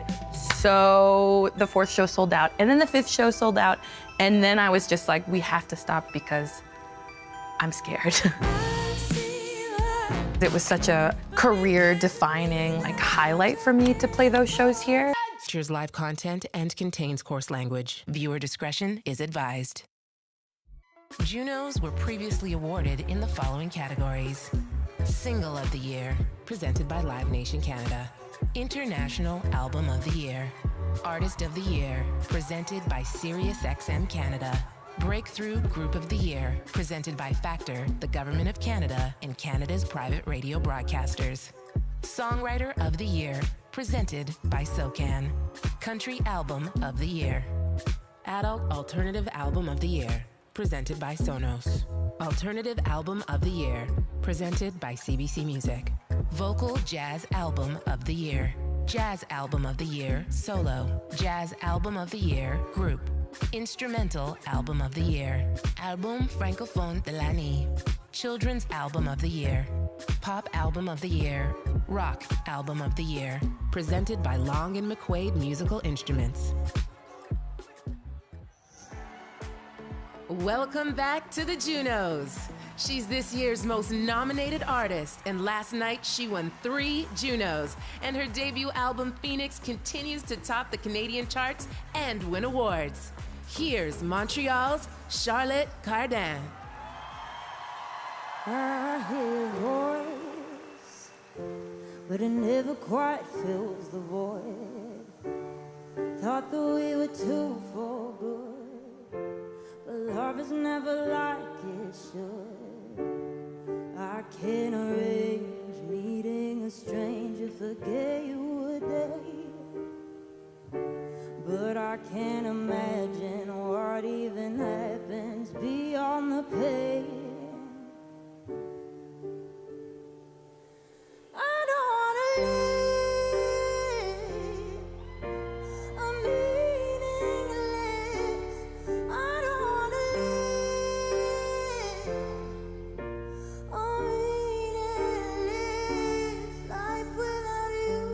So the 4th show sold out, and then the 5th show sold out, and then I was just like, we have to stop because I'm scared. It was such a career-defining highlight for me to play those shows here. Features live content and contains coarse language. Viewer discretion is advised. Junos were previously awarded in the following categories. Single of the Year, presented by Live Nation Canada. International Album of the Year. Artist of the Year, presented by SiriusXM Canada. Breakthrough Group of the Year, presented by Factor, the Government of Canada, and Canada's private radio broadcasters. Songwriter of the Year, presented by SOCAN. Country Album of the Year. Adult Alternative Album of the Year, presented by Sonos. Alternative Album of the Year, presented by CBC Music. Vocal Jazz Album of the Year. Jazz Album of the Year, Solo. Jazz Album of the Year, Group. Instrumental Album of the Year. Album Francophone de l'année. Children's Album of the Year. Pop Album of the Year. Rock Album of the Year, presented by Long & McQuaid Musical Instruments. Welcome back to the Junos. She's this year's most nominated artist, and last night she won 3 Junos, and her debut album Phoenix continues to top the Canadian charts and win awards. Here's Montreal's Charlotte Cardin. I hear a voice, but it never quite fills the void. Thought that we were two for good, but love is never like it should. I can't arrange meeting a stranger, forget you a day, but I can't imagine what even happens beyond the pain. I don't wanna live a meaningless. I don't wanna live a meaningless life without you.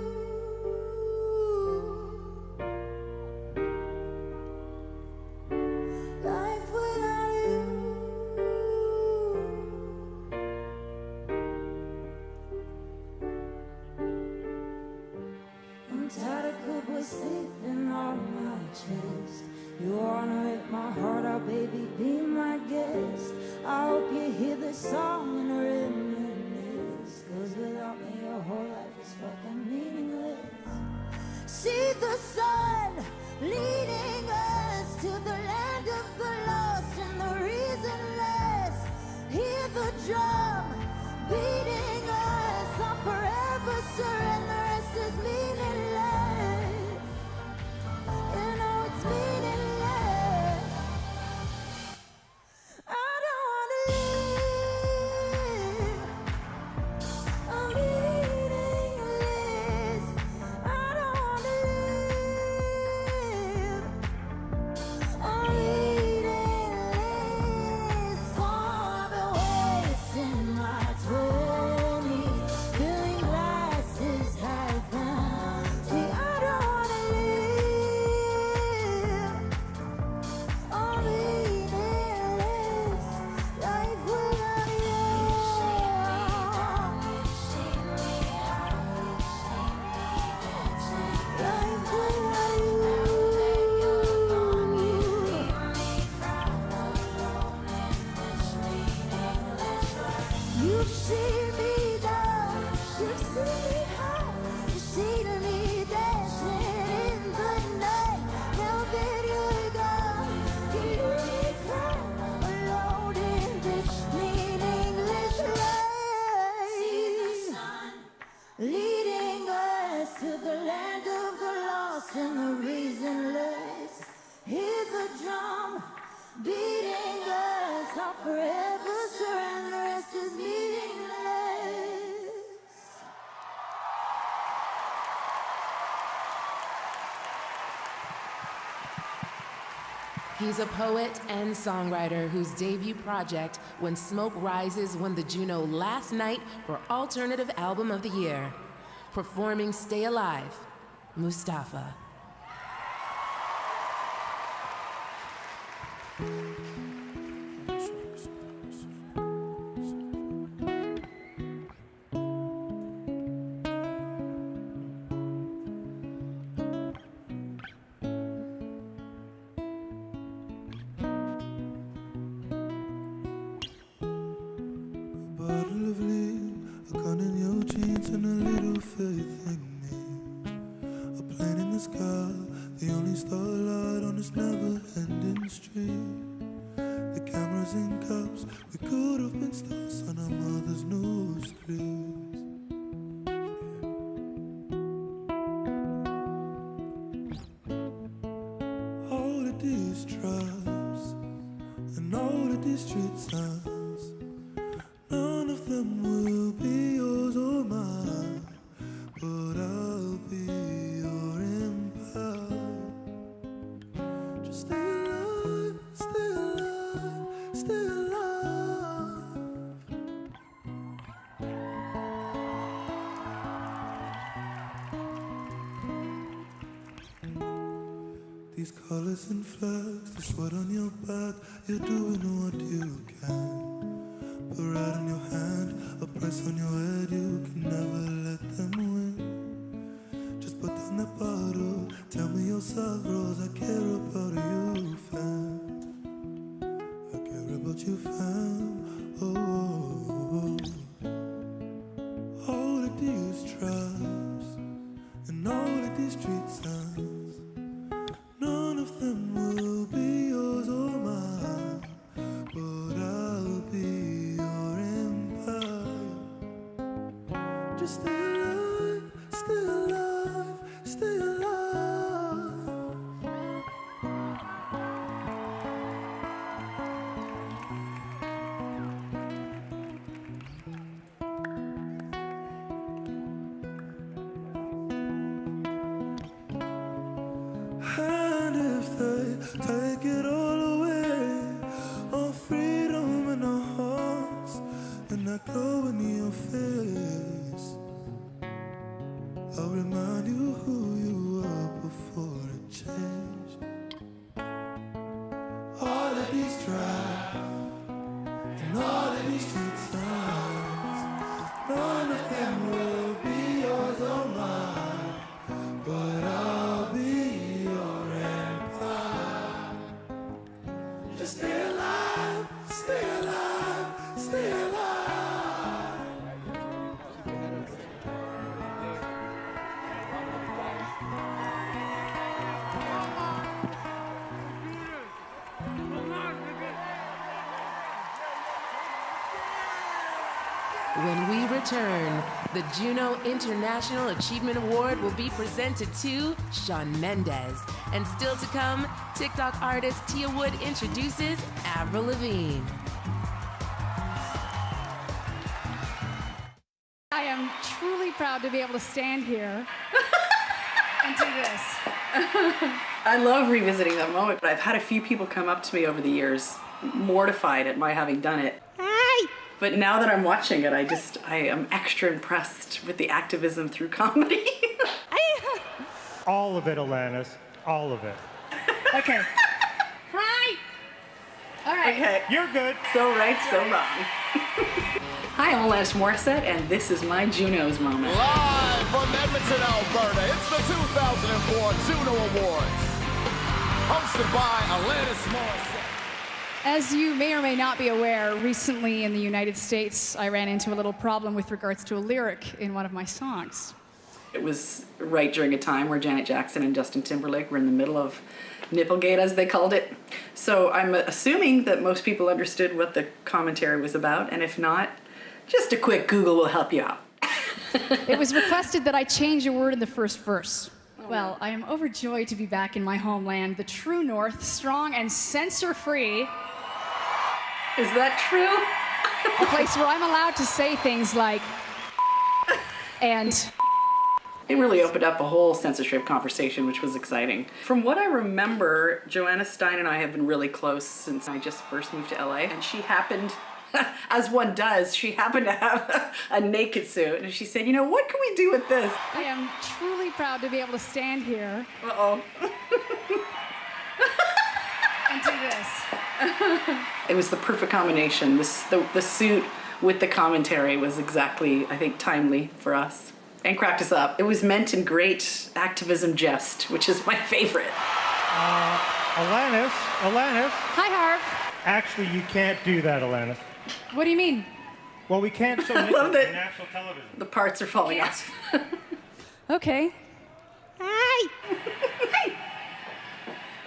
baby, be my guest. I hope you hear this song and reminisce. Cause without me your whole life is fucking meaningless. See the sun leading us to the land of the lost and the reasonless. Hear the drum beating us. I'll forever surrender. The rest is meaningless. You know it's meaningless. I don't wanna live. I'm meaningless. I don't wanna live. I'm meaningless. I've been wasting my 20s, filling glasses half empty. I don't wanna live. I'm meaningless. Life without you. Life without you. You've seen me down, you've seen me high, you've seen me dancing in the night. Now that you're gone, you leave me crying alone in this meaningless life. See the sun leading us to the land of the lost and the reasonless. Hear the drum beating us. I'll forever surrender. The rest is meaningless. He's a poet and songwriter whose debut project, When Smoke Rises, won the Juno last night for Alternative Album of the Year. Performing Stay Alive, Mustafa. Bottle of lean, a gun in your jeans and a little faith in me. A plane in the sky, the only starlight on this never-ending street. The cameras in cups, we could have been stars on our mother's news screens. All of these tribes and all of these street signs, none of them will be yours or mine, but I'll be your empire. Just stay alive, stay alive, stay alive. These colors and flags, the sweat on your back, you're doing what you can. Put right in your hand, a price on your head, you can never let them win. Just put down that bottle, tell me your sorrows, I care about you, fam. I care about you, fam. Oh. All of these tribes and all of these street signs, none of them will be yours or mine, but I'll be your empire. Just stay alive, stay alive, stay alive. And if they take it all away, our freedom and our hearts, and that glow in your face, I'll remind you who you were before it changed. All of these tribes and all of these street signs, none of them will be yours or mine, but I'll be your empire. When we return, the Juno International Achievement Award will be presented to Shawn Mendes. And still to come, TikTok artist Tia Wood introduces Avril Lavigne. I am truly proud to be able to stand here and do this. I love revisiting that moment, but I've had a few people come up to me over the years, mortified at my having done it. Hi! But now that I'm watching it, I am extra impressed with the activism through comedy. All of it, Alanis. All of it. Okay. Hi! All right. Okay. You're good. So right, so wrong. Hi, I'm Alanis Morissette, and this is my Junos moment. Live from Edmonton, Alberta, it's the 2004 Juno Awards, hosted by Alanis Morissette. As you may or may not be aware, recently in the United States, I ran into a little problem with regards to a lyric in one of my songs. It was right during a time where Janet Jackson and Justin Timberlake were in the middle of Nipplegate, as they called it. So I'm assuming that most people understood what the commentary was about, and if not, just a quick Google will help you out. It was requested that I change a word in the first verse. Well, I am overjoyed to be back in my homeland, the true North, strong and censor-free. Is that true? A place where I'm allowed to say things like, and... It really opened up a whole censorship conversation, which was exciting. From what I remember, Joanna Stein and I have been really close since I just first moved to LA, and she happened, as one does, she happened to have a naked suit, and she said, you know, what can we do with this? I am truly proud to be able to stand here. Uh-oh. And do this. It was the perfect combination. The suit with the commentary was exactly, I think, timely for us. And cracked us up. It was meant in great activism jest, which is my favorite. Alanis. Hi, Harv. Actually, you can't do that, Alanis. What do you mean? Well, we can't show I nipples love on that national television. the parts are falling off. Okay. Hi.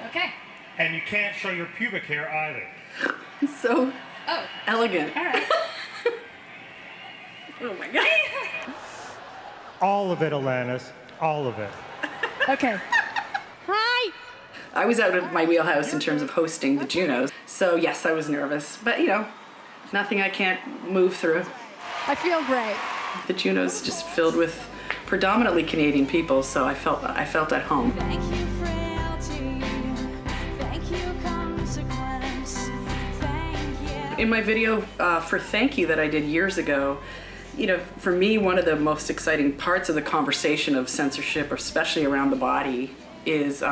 Okay. And you can't show your pubic hair either. So elegant. All right. Oh my God. All of it, Alanis. All of it. Okay. Hi. I was out of my wheelhouse in terms of hosting the Junos. So yes, I was nervous, but you know, nothing I can't move through. I feel great. The Junos just filled with predominantly Canadian people, so I felt at home. Thank you, frailty. Thank you, consequence. Thank you. In my video for Thank You that I did years ago, you know, for me, one of the most exciting parts of the conversation of censorship, especially around the body, is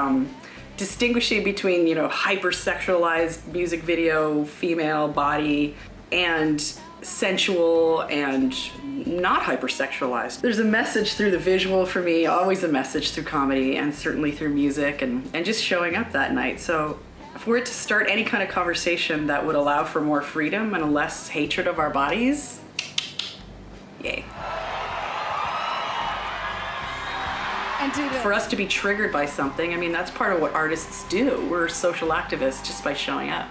distinguishing between, you know, hypersexualized music video, female body, and sensual and not hypersexualized. There's a message through the visual for me, always a message through comedy, and certainly through music, and just showing up that night. So if we're to start any kind of conversation that would allow for more freedom and a less hatred of our bodies, yay. And do this. For us to be triggered by something, I mean, that's part of what artists do. We're social activists just by showing up.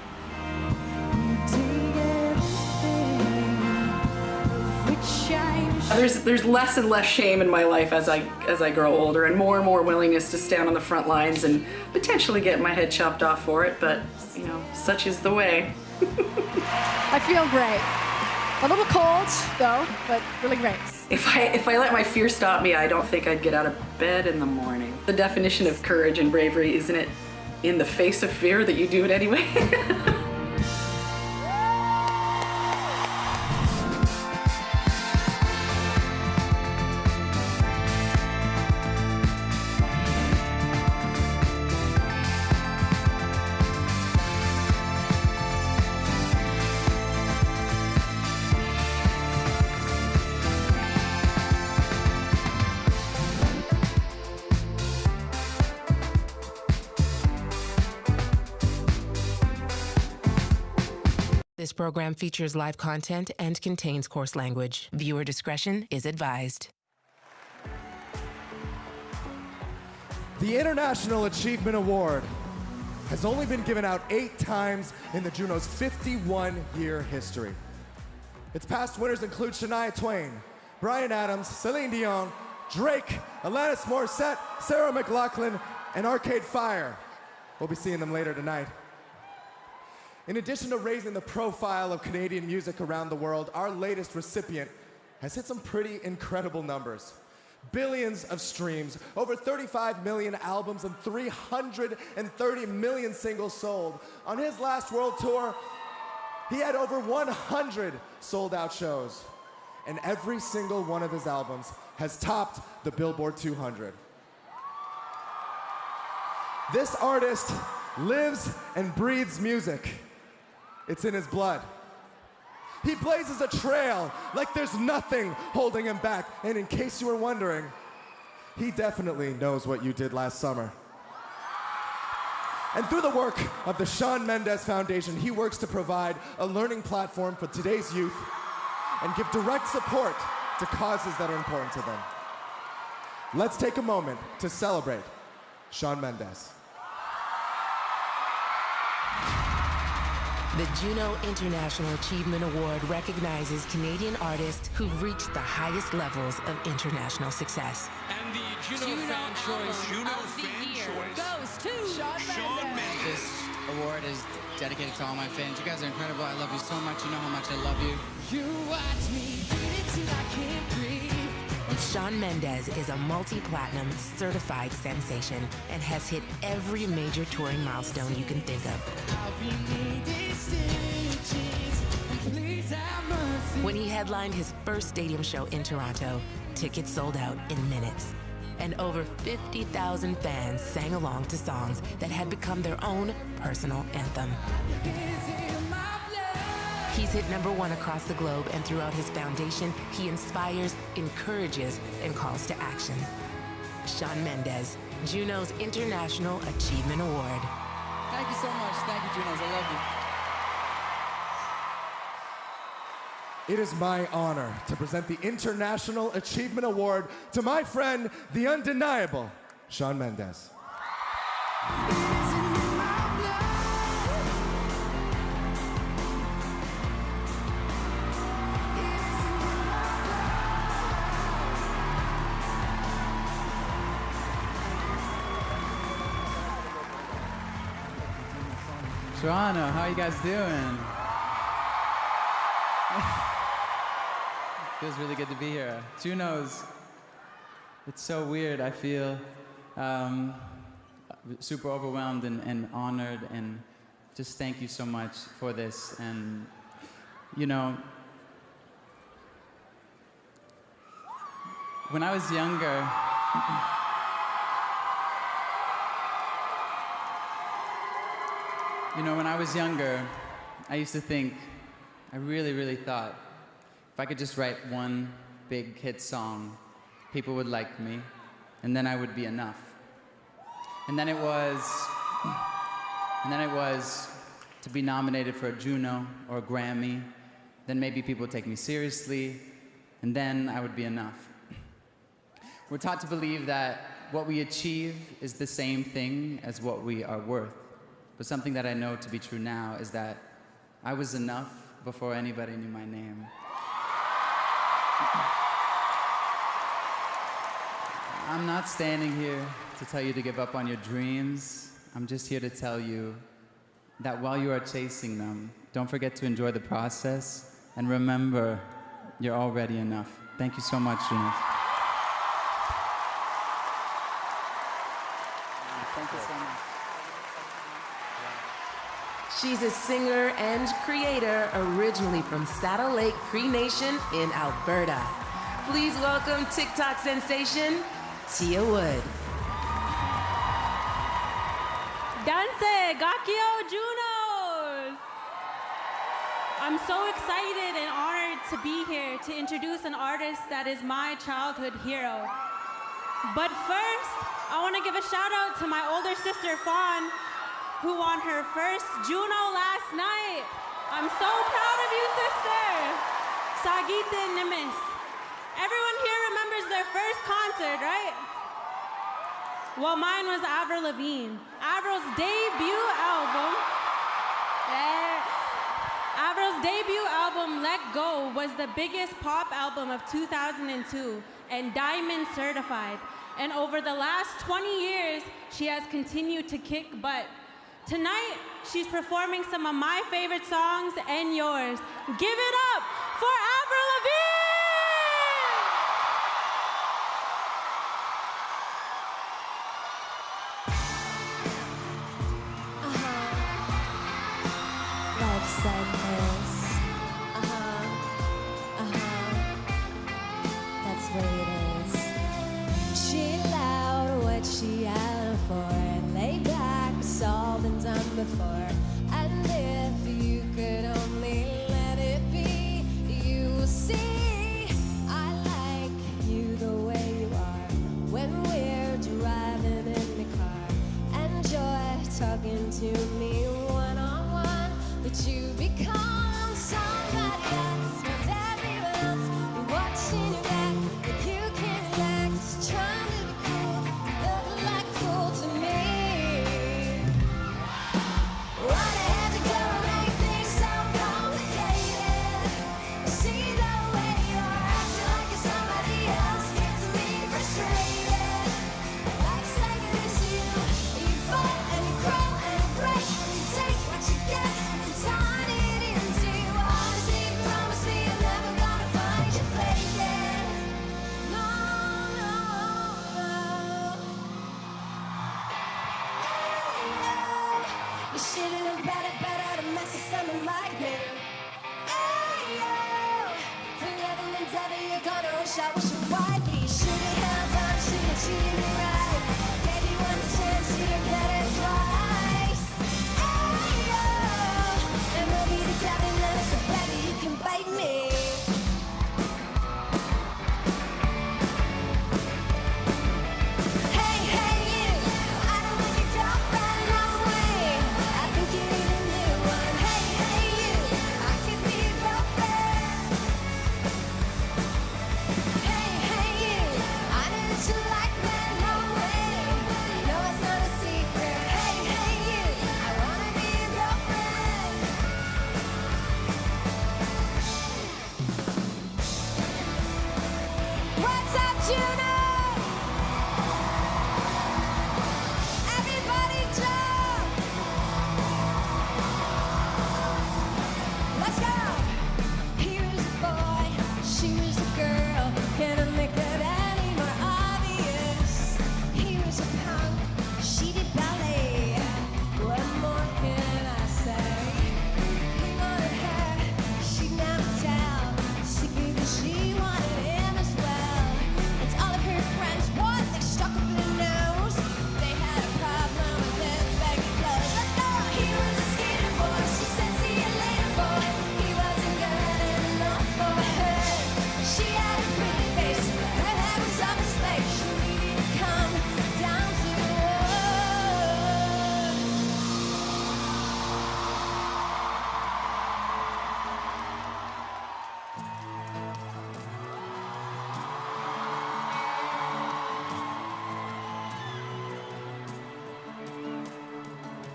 There's less and less shame in my life as I grow older, and more willingness to stand on the front lines and potentially get my head chopped off for it, but you know, such is the way. I feel great. A little cold though, but really great. If I let my fear stop me, I don't think I'd get out of bed in the morning. The definition of courage and bravery, isn't it in the face of fear that you do it anyway? This program features live content and contains coarse language. Viewer discretion is advised. The International Achievement Award has only been given out 8 times in the Juno's 51-year history. Its past winners include Shania Twain, Bryan Adams, Celine Dion, Drake, Alanis Morissette, Sarah McLachlan, and Arcade Fire. We'll be seeing them later tonight. In addition to raising the profile of Canadian music around the world, our latest recipient has hit some pretty incredible numbers. Billions of streams, over 35 million albums, and 330 million singles sold. On his last world tour, he had over 100 sold-out shows. And every single one of his albums has topped the Billboard 200. This artist lives and breathes music. It's in his blood. He blazes a trail like there's nothing holding him back. And in case you were wondering, he definitely knows what you did last summer. And through the work of the Shawn Mendes Foundation, he works to provide a learning platform for today's youth and give direct support to causes that are important to them. Let's take a moment to celebrate Shawn Mendes. The Juno International Achievement Award recognizes Canadian artists who've reached the highest levels of international success. And the Juno Fan Choice goes to Shawn Mendes. This award is dedicated to all my fans. You guys are incredible. I love you so much. You know how much I love you. You watch me breathe till I can't breathe. Shawn Mendes is a multi-platinum certified sensation and has hit every major touring milestone you can think of. When he headlined his first stadium show in Toronto, tickets sold out in minutes. And over 50,000 fans sang along to songs that had become their own personal anthem. He's hit #1 across the globe, and throughout his foundation, he inspires, encourages, and calls to action. Shawn Mendes, Juno's International Achievement Award. Thank you so much. Thank you, Junos. I love you. It is my honor to present the International Achievement Award to my friend, the undeniable Shawn Mendes. Toronto, how you guys doing? Feels really good to be here. Junos, it's so weird. I feel super overwhelmed and honored, and just thank you so much for this. And, you know, when I was younger, I used to think, I really thought, if I could just write one big hit song, people would like me, and then I would be enough. And then it was to be nominated for a Juno or a Grammy, then maybe people would take me seriously, and then I would be enough. We're taught to believe that what we achieve is the same thing as what we are worth. But something that I know to be true now is that I was enough before anybody knew my name. I'm not standing here to tell you to give up on your dreams. I'm just here to tell you that while you are chasing them, don't forget to enjoy the process, and remember, you're already enough. Thank you so much, Juno. Thank you so much. She's a singer and creator originally from Saddle Lake Cree Nation in Alberta. Please welcome TikTok sensation, Tia Wood. Danse, Gakio Junos! I'm so excited and honored to be here to introduce an artist that is my childhood hero. But first, I want to give a shout out to my older sister, Fawn, who won her first Juno last night. I'm so proud of you, sister. Sagite Nimis. Everyone here remembers their first concert, right? Well, mine was Avril Lavigne. Avril's debut album debut album, Let Go, was the biggest pop album of 2002 and diamond certified. And over the last 20 years, she has continued to kick butt. Tonight, she's performing some of my favorite songs and yours. Give it up for Avril Lavigne! Life's like this. That's the way it is. Chill out, what she out for? Lay back, it's all been done before. And if you could only let it be, you will see I like you the way you are. When we're driving in the car, enjoy talking to me one-on-one. But you become somebody else, not everyone else. You're watching your back, but you can relax. Trying to be cool, you look like a fool to me. Why the hell you go make things so complicated? See the way you're acting like you're somebody else gets me frustrated. Life's like this, you fall and you crawl and you break. You take what you get and turn it into honesty. Promise me you're never gonna find you flaking. No, no, no. You shouldn't have better to mess with someone like me. Hey, yo. Forever and ever you're gonna wish I was your wife. You shouldn't have done, shouldn't treated me right. Gave you one chance, you didn't get it twice. Hey, yo. And maybe the cabin letter, so baby you can bite me. Hey, hey, you. I don't want your girlfriend, no way. I think you need a new one. Hey, hey, you. I could be your girlfriend. Hey, hey, you. I know that you like me, no way. No, it's not a secret. Hey, hey, you. I wanna be your girlfriend. What's up, Juno? Everybody jump! Let's go! He was a boy, she was a girl. Can I make it any more obvious? He was a punk, she did ballet. What more can I say? He wanted her, she never tell. She gave her, she wanted him as well. And all of her friends, what? They stuck up their nose. They had a problem with him begging clothes. Let's go! He was a skater boy. She said, see you later, boy. He wasn't good enough for her. She had a pretty face. Her hair was up his face. She needed to come down to earth.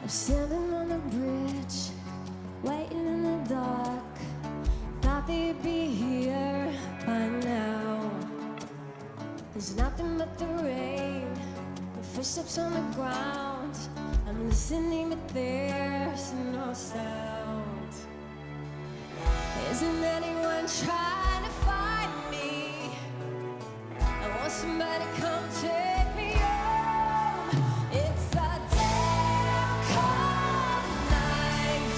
I'm standing on the bridge, waiting in the dark. Thought they'd be here by now. There's nothing but the rain, the footsteps on the ground. I'm listening, but there's no sound. Isn't anyone trying to find me? I want somebody to come take me home. It's a damn cold night,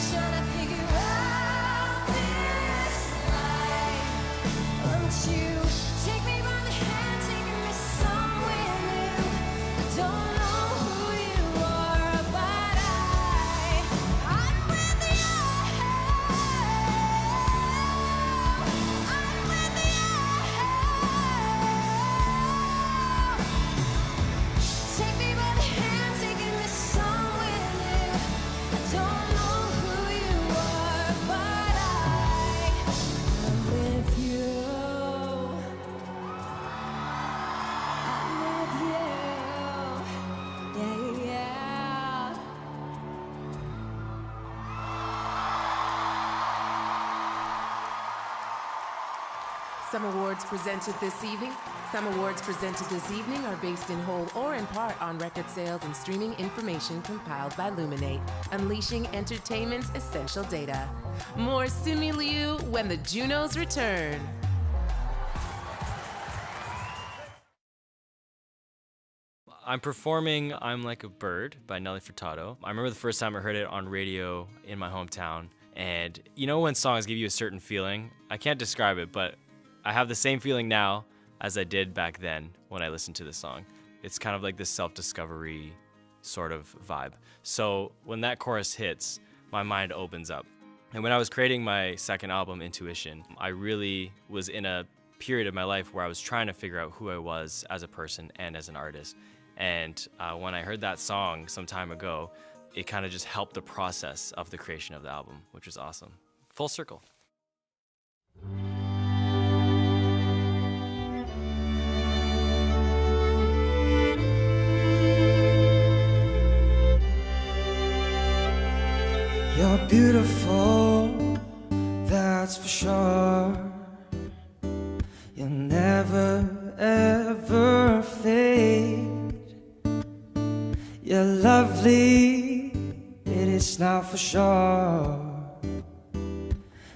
trying to figure out this life. Won't you take me by the hand, taking me somewhere new? I don't know who you are, but I'm with you. I'm with you. Some awards presented this evening are based in whole or in part on record sales and streaming information compiled by Luminate, unleashing entertainment's essential data. More Simu Liu when the Junos return. I'm performing I'm Like a Bird by Nelly Furtado. I remember the first time I heard it on radio in my hometown. And you know when songs give you a certain feeling? I can't describe it, but I have the same feeling now as I did back then when I listened to the song. It's kind of like this self-discovery sort of vibe. So when that chorus hits, my mind opens up. And when I was creating my second album, Intuition, I really was in a period of my life where I was trying to figure out who I was as a person and as an artist. And when I heard that song some time ago, it kind of just helped the process of the creation of the album, which was awesome. Full circle. You're beautiful, that's for sure. You'll never, ever fade. You're lovely, it is not for sure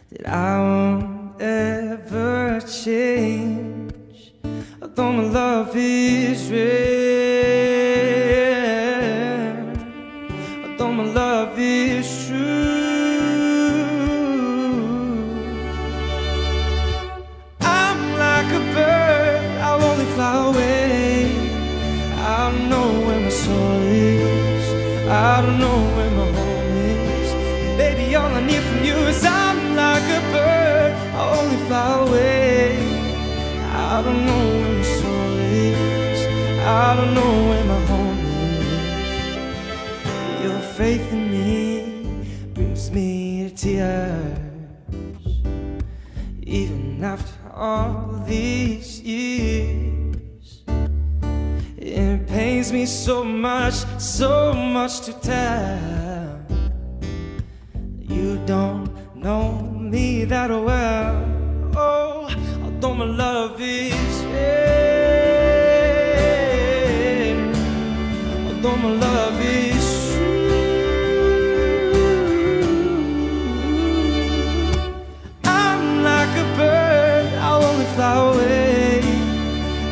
that I won't ever change. Although my love is real, although my love is true, I'm like a bird, I'll only fly away. I don't know where my soul is, I don't know where my home is. And baby, all I need from you is I'm like a bird, I'll only fly away. I don't know where my soul is, I don't know where my home is. Your faith in me brings me to tears. Even after all these years, it pains me so much to tell. You don't know me that well. Oh, although my love is real, although my love is true, I'm like a bird, I'll only fly away.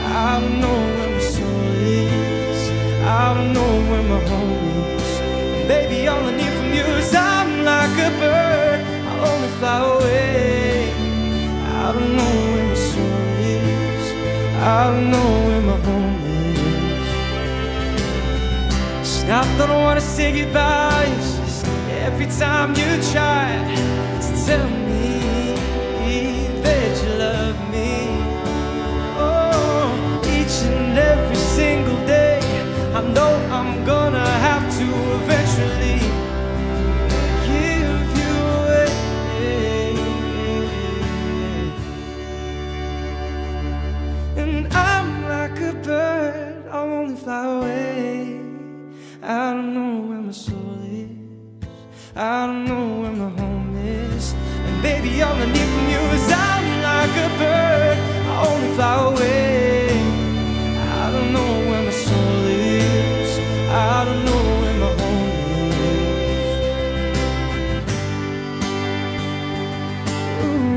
I don't know where my soul is, I don't know where my home is. And baby, all I need from you is I'm like a bird, I'll only fly away. I don't know where my soul is, I don't know where my home is. It's not that I wanna say goodbye, it's just every time you try to tell me that you love me. Oh, each and every single day, I know I'm gonna have to eventually give you away. And I'm like a bird, I'll only fly away. I don't know where my soul is, I don't know where my home is. And baby, all I need from you is I'm like a bird, I'll only fly away. I don't know where my soul is, I don't know where my home is. Ooh,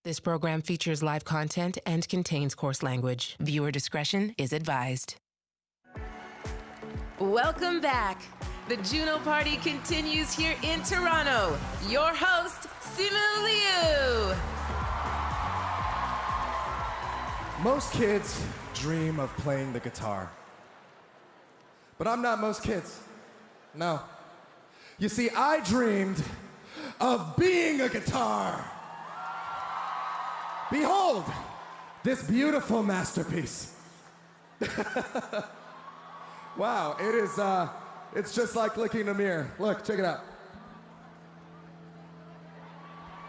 This program features live content and contains coarse language. Viewer discretion is advised. Welcome back. The Juno Party continues here in Toronto. Your host, Simu Liu. Most kids dream of playing the guitar. But I'm not most kids. No. You see, I dreamed of being a guitar. Behold, this beautiful masterpiece. Wow, it is, it's just like looking in a mirror. Look, check it out.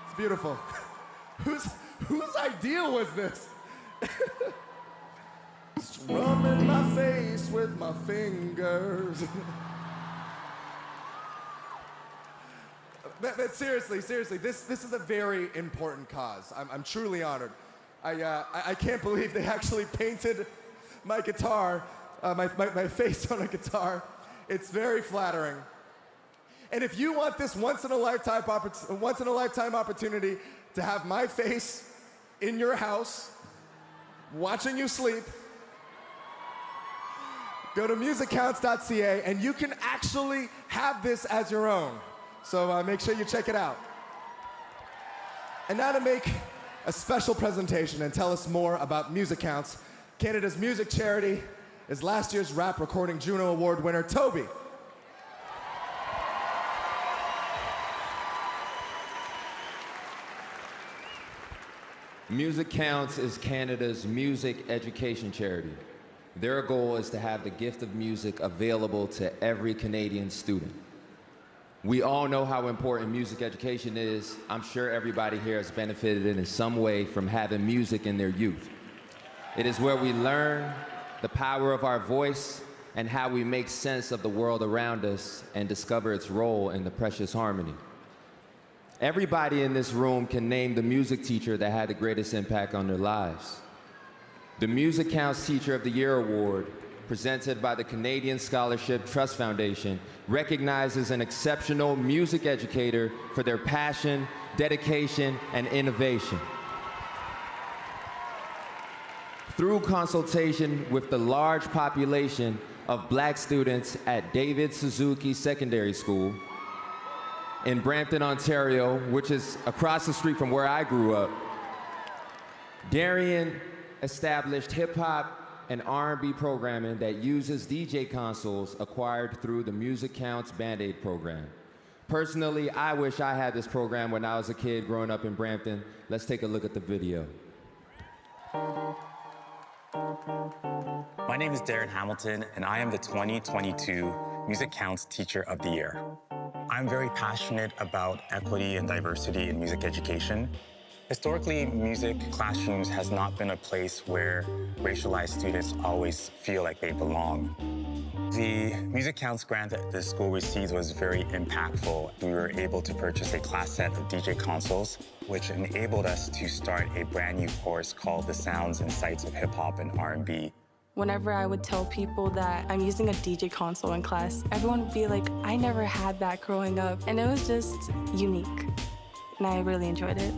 It's beautiful. Whose idea was this? Strumming my face with my fingers. But seriously, this is a very important cause. I'm truly honored. I can't believe they actually painted my guitar, my face on a guitar. It's very flattering. And if you want this once in a lifetime opportunity to have my face in your house, watching you sleep, go to musiccounts.ca and you can actually have this as your own. So make sure you check it out. And now to make a special presentation and tell us more about Music Counts, Canada's music charity, is last year's rap recording Juno Award winner, Toby. Music Counts is Canada's music education charity. Their goal is to have the gift of music available to every Canadian student. We all know how important music education is. I'm sure everybody here has benefited in some way from having music in their youth. It is where we learn the power of our voice and how we make sense of the world around us and discover its role in the precious harmony. Everybody in this room can name the music teacher that had the greatest impact on their lives. The Music Counts Teacher of the Year Award, presented by the Canadian Scholarship Trust Foundation, recognizes an exceptional music educator for their passion, dedication, and innovation. Through consultation with the large population of Black students at David Suzuki Secondary School in Brampton, Ontario, which is across the street from where I grew up, Darian established hip-hop and R&B programming that uses DJ consoles acquired through the Music Counts Band-Aid program. Personally, I wish I had this program when I was a kid growing up in Brampton. Let's take a look at the video. My name is Darren Hamilton, and I am the 2022 Music Counts Teacher of the Year. I'm very passionate about equity and diversity in music education. Historically, music classrooms has not been a place where racialized students always feel like they belong. The Music Counts grant that the school received was very impactful. We were able to purchase a class set of DJ consoles, which enabled us to start a brand new course called The Sounds and Sights of Hip Hop and R&B. Whenever I would tell people that I'm using a DJ console in class, everyone would be like, I never had that growing up. And it was just unique, and I really enjoyed it.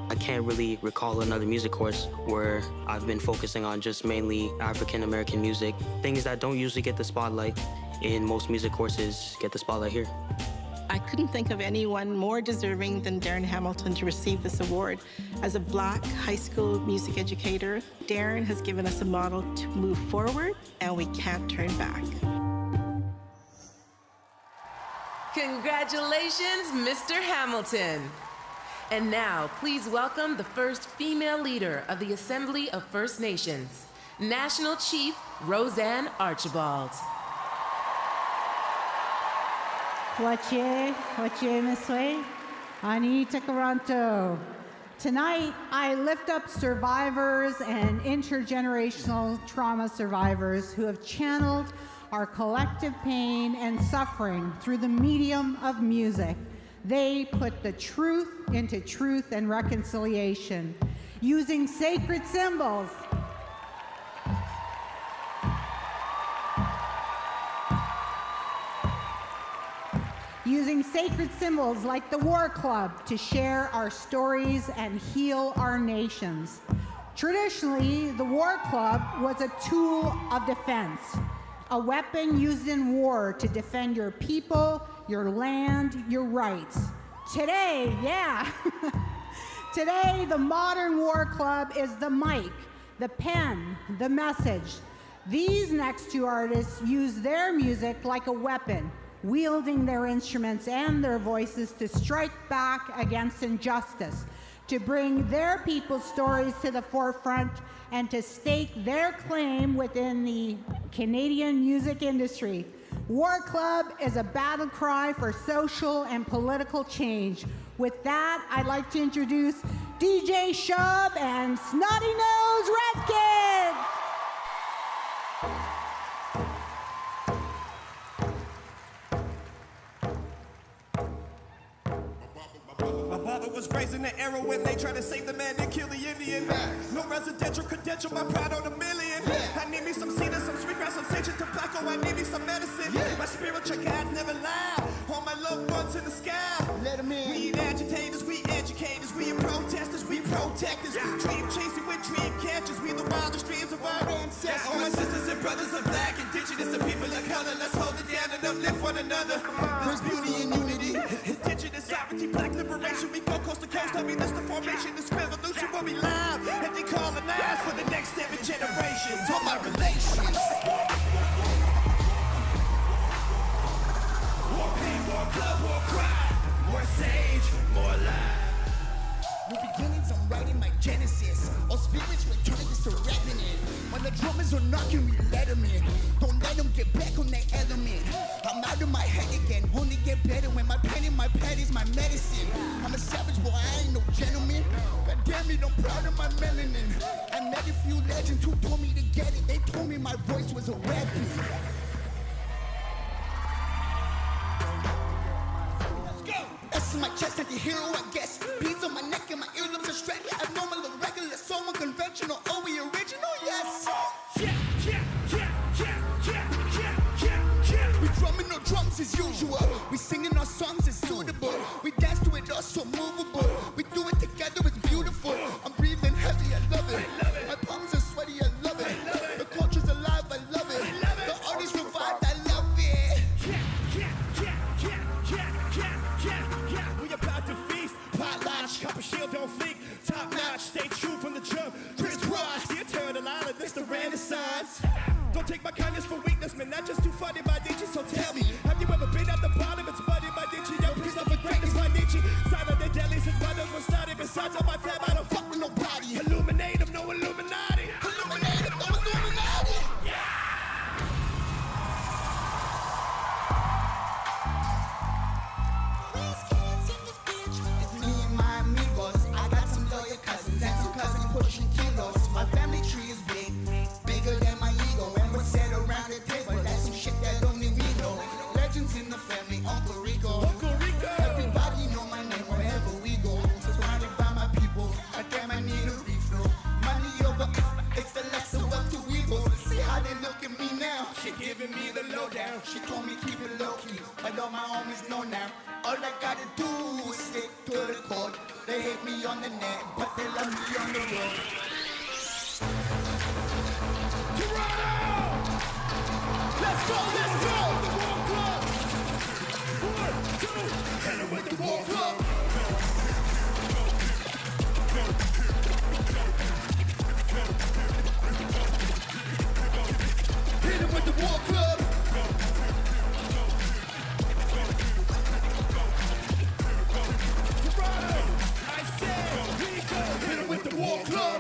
I can't really recall another music course where I've been focusing on just mainly African-American music. Things that don't usually get the spotlight in most music courses get the spotlight here. I couldn't think of anyone more deserving than Darren Hamilton to receive this award. As a Black high school music educator, Darren has given us a model to move forward, and we can't turn back. Congratulations, Mr. Hamilton. And now, please welcome the first female leader of the Assembly of First Nations, National Chief Roseanne Archibald. Wache Meswe, Ani Takaranto. Tonight, I lift up survivors and intergenerational trauma survivors who have channeled our collective pain and suffering through the medium of music. They put the truth into truth and reconciliation, using sacred symbols. Using sacred symbols like the War Club to share our stories and heal our nations. Traditionally, the War Club was a tool of defense, a weapon used in war to defend your people, your land, your rights. Today, today the modern War Club is the mic, the pen, the message. These next two artists use their music like a weapon, wielding their instruments and their voices to strike back against injustice, to bring their people's stories to the forefront and to stake their claim within the Canadian music industry. War Club is a battle cry for social and political change. With that, I'd like to introduce DJ Shub and Snotty Nose Redkid. My father was raised in the era when they tried to save the man and kill the Indian. No residential credential, my pride on a million. I need me some cedar, some sweetgrass, some sage and tobacco. I need me some medicine. My spiritual guides never lie. All my loved ones in the sky. Let them in. We ain't agitators, we educators, we ain't protesters, we protectors. Dream chasing with dream catchers. We the wildest dreams of our ancestors. All my sisters and brothers are black, indigenous, and people of color. Let's hold it down and uplift one another. There's beauty in unity. Indigenous sovereignty, black liberation. We go coast to coast. I mean, that's the formation. This revolution will be live. And they colonize for the next 7 generations. All my relations. More pain, more blood, more cry. More sage, more life. New beginnings, I'm writing my genesis. All spirits return this to revenant. When the drummers are knocking, we let them in. Don't let them get back on their element. I'm out of my head again, only get better when my pen in my pad is my medicine. I'm a savage boy, I ain't no gentleman. God damn it, I'm proud of my melanin. I met a few legends who told me to get it. They told me my voice was a weapon. S in my chest, anti-hero, I guess. Beads on my neck and my earlobes are stretched. Abnormal or regular, so unconventional. Oh, we original, yes. We drumming no drums as usual. We singing our songs as suitable. We dance to it, all so movable. We do it together, it's beautiful. I'm breathing heavy, I love it. My palms are sweaty, I love it. The culture's alive, I love it. The artists revived, I love it. We about to feast, pot lodge, copper shield on fleek, top notch, stay true from the jump. Crisscross, the eternal island, this the Renaissance. Don't take my kindness for weakness, man. Not just too funny, my Nietzsche. So tell me, have you ever been at the bottom? It's muddy, my Nietzsche. Yo, peace up for greatness, my Nietzsche. Silent and deadly since brothers were started. Besides, on my fam, I don't fuck with nobody. Illuminate them, no Illuminati. Illuminate them, no Illuminati. It's me and my amigos. I got some loyal cousins and some cousins pushing kilos. My family tree is big, bigger than my ego. And we're set around the table. That's some shit that only we know. Legends in the family, Uncle Rico. Everybody know my name wherever we go. Surrounded by my people. I damn, I need a refill. Money over, it's the lesser of two evils. See how they look at me now. She giving me the lowdown. She told me keep it low key, but all my homies know now. All I gotta do is stick to the code. They hate me on the net, but they love me on the road. Let's go, let's go! The War Club! 1, 2, hit it with the War Club! Hit it with the War Club! Toronto! I said, Rico! Hit it with the War Club!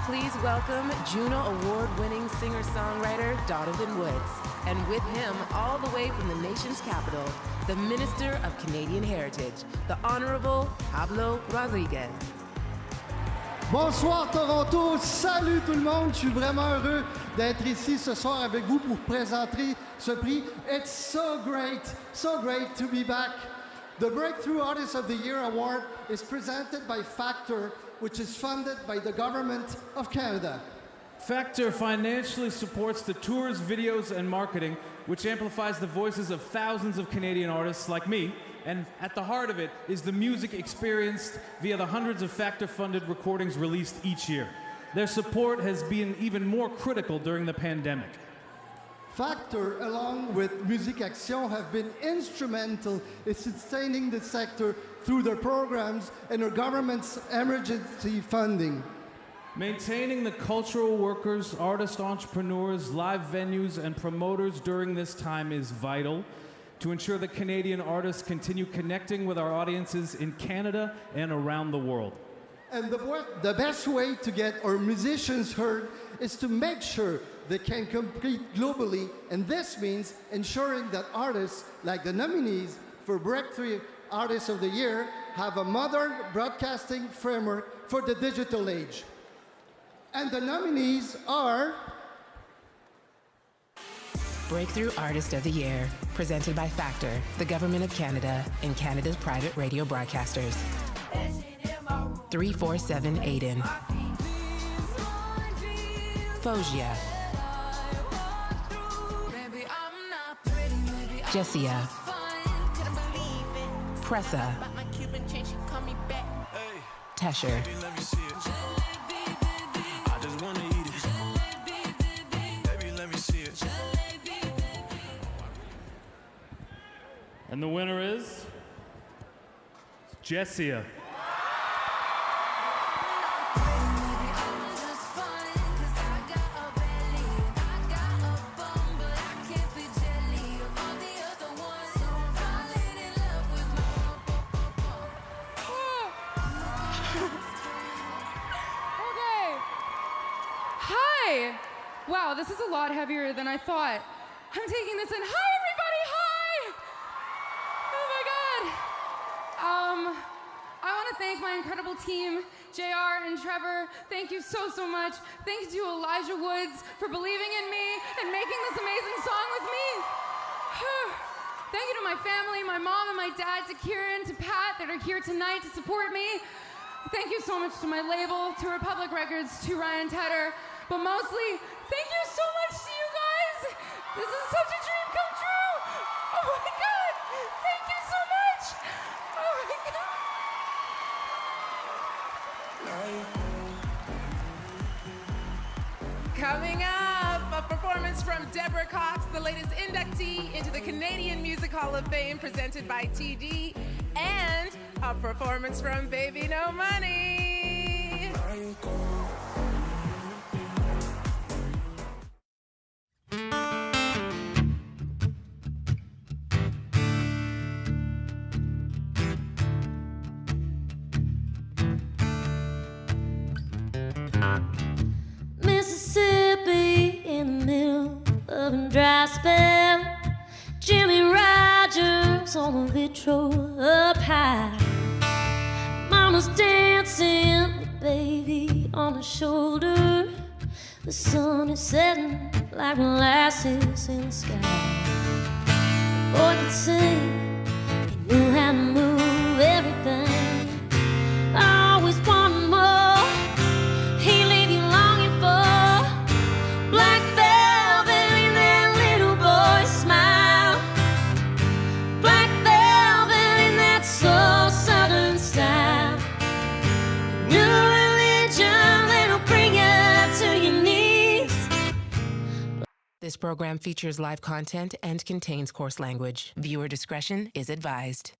Please welcome Juno Award-winning singer-songwriter Donovan Woods, and with him, all the way from the nation's capital, the Minister of Canadian Heritage, the Honorable Pablo Rodriguez. Bonsoir Toronto, salut tout le monde, je suis vraiment heureux d'être ici ce soir avec vous pour présenter ce prix. It's so great to be back. The Breakthrough Artist of the Year Award is presented by Factor, which is funded by the Government of Canada. Factor financially supports the tours, videos, and marketing, which amplifies the voices of thousands of Canadian artists like me, and at the heart of it is the music experienced via the hundreds of Factor-funded recordings released each year. Their support has been even more critical during the pandemic. Factor, along with Musique Action, have been instrumental in sustaining the sector through their programs and our government's emergency funding. Maintaining the cultural workers, artists, entrepreneurs, live venues, and promoters during this time is vital to ensure that Canadian artists continue connecting with our audiences in Canada and around the world. And the best way to get our musicians heard is to make sure they can compete globally, and this means ensuring that artists like the nominees for Breakthrough Artist of the Year have a modern broadcasting framework for the digital age. And the nominees are... Breakthrough Artist of the Year, presented by Factor, the Government of Canada, and Canada's private radio broadcasters. 347 Aiden. Fogia. Jessia. Pressa. Tesher. And the winner is Jessia. Wow, this is a lot heavier than I thought. I'm taking this in. Hi, everybody, hi! Oh my God. I want to thank my incredible team, JR and Trevor. Thank you so, so much. Thank you to Elijah Woods for believing in me and making this amazing song with me. Thank you to my family, my mom and my dad, to Kieran, to Pat that are here tonight to support me. Thank you so much to my label, to Republic Records, to Ryan Tedder. But mostly, thank you so much to you guys. This is such a dream come true. Oh my God, thank you so much. Oh my God. Coming up, a performance from Deborah Cox, the latest inductee into the Canadian Music Hall of Fame, presented by TD, and a performance from Baby No Money. Mississippi in the middle of a dry spell. Jimmy Rogers on the vitro up high. Mama's dancing with baby on her shoulder. The sun is setting like molasses in the sky. The boy could sing, he knew how to move everything. I always wanted more. He leave you longing for black velvet in that little boy's smile. Black velvet in that soul southern style. New religion that'll bring you to your knees. This program features live content and contains coarse language. Viewer discretion is advised.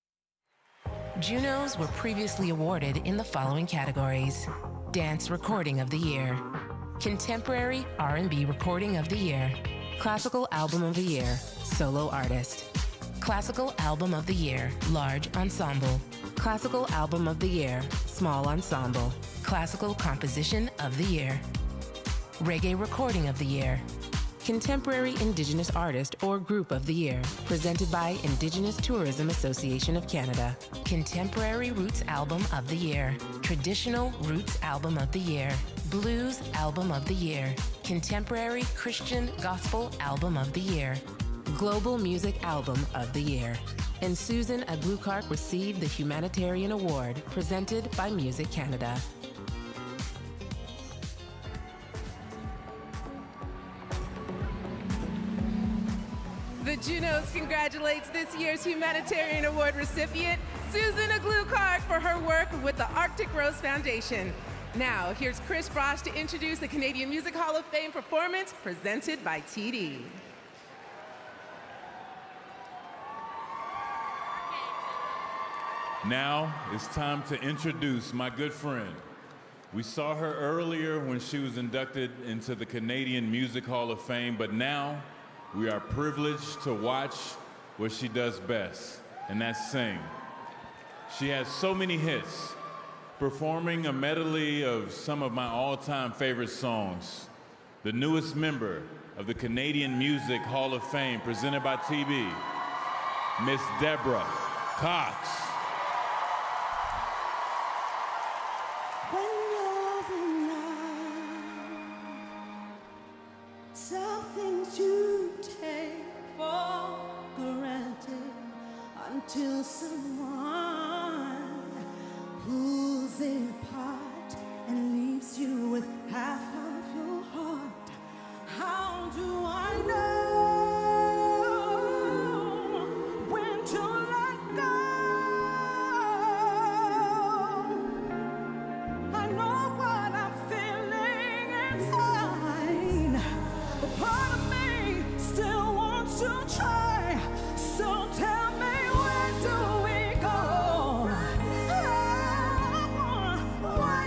Junos were previously awarded in the following categories: Dance Recording of the Year, Contemporary R&B Recording of the Year, Classical Album of the Year, Solo Artist, Classical Album of the Year, Large Ensemble, Classical Album of the Year, Small Ensemble, Classical Composition of the Year, Reggae Recording of the Year, Contemporary Indigenous Artist or Group of the Year, presented by Indigenous Tourism Association of Canada. Contemporary Roots Album of the Year, Traditional Roots Album of the Year, Blues Album of the Year, Contemporary Christian Gospel Album of the Year, Global Music Album of the Year. And Susan Aglukark received the Humanitarian Award, presented by Music Canada. The Junos congratulates this year's Humanitarian Award recipient, Susan Aglukark, for her work with the Arctic Rose Foundation. Now, here's Chris Brosh to introduce the Canadian Music Hall of Fame performance presented by TD. Now it's time to introduce my good friend, We saw her earlier when she was inducted into the Canadian Music Hall of Fame, but now we are privileged to watch what she does best, and that's sing. She has so many hits, performing a medley of some of my all-time favorite songs. The newest member of the Canadian Music Hall of Fame, presented by TV, Miss Deborah Cox. When you're around, some things you take for granted until someone pulls it apart and leaves you with half of your heart. How do I know when to let go? I know what I'm feeling inside, but part of me still wants to try. So tell me, where do we go? Where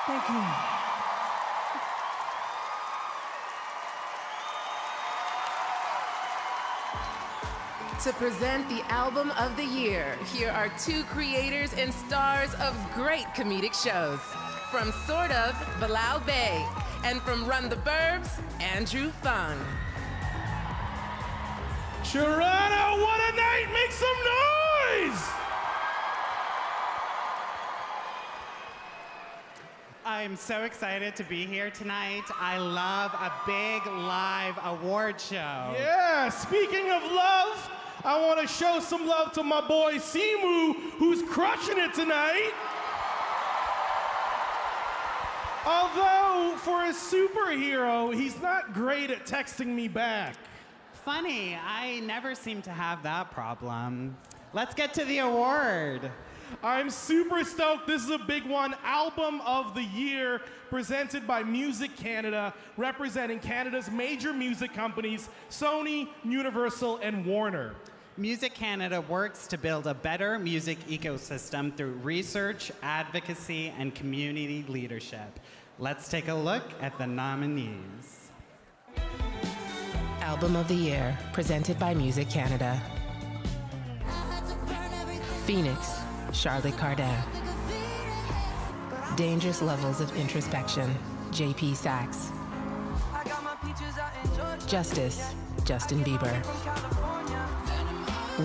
Thank you. To present the album of the year, here are two creators and stars of great comedic shows. From Sort of, Bilal Bey, and from Run the Burbs, Andrew Fung. Toronto, what a night! Make some noise! I'm so excited to be here tonight. I love a big live award show. Yeah, speaking of love, I want to show some love to my boy Simu, who's crushing it tonight. Although, for a superhero, he's not great at texting me back. Funny, I never seem to have that problem. Let's get to the award. I'm super stoked. This is a big one. Album of the Year, presented by Music Canada, representing Canada's major music companies, Sony, Universal, and Warner. Music Canada works to build a better music ecosystem through research, advocacy, and community leadership. Let's take a look at the nominees. Album of the Year, presented by Music Canada. Phoenix, Charlotte Cardin. Dangerous Levels of Introspection, JP Sachs. Justice, Justin Bieber.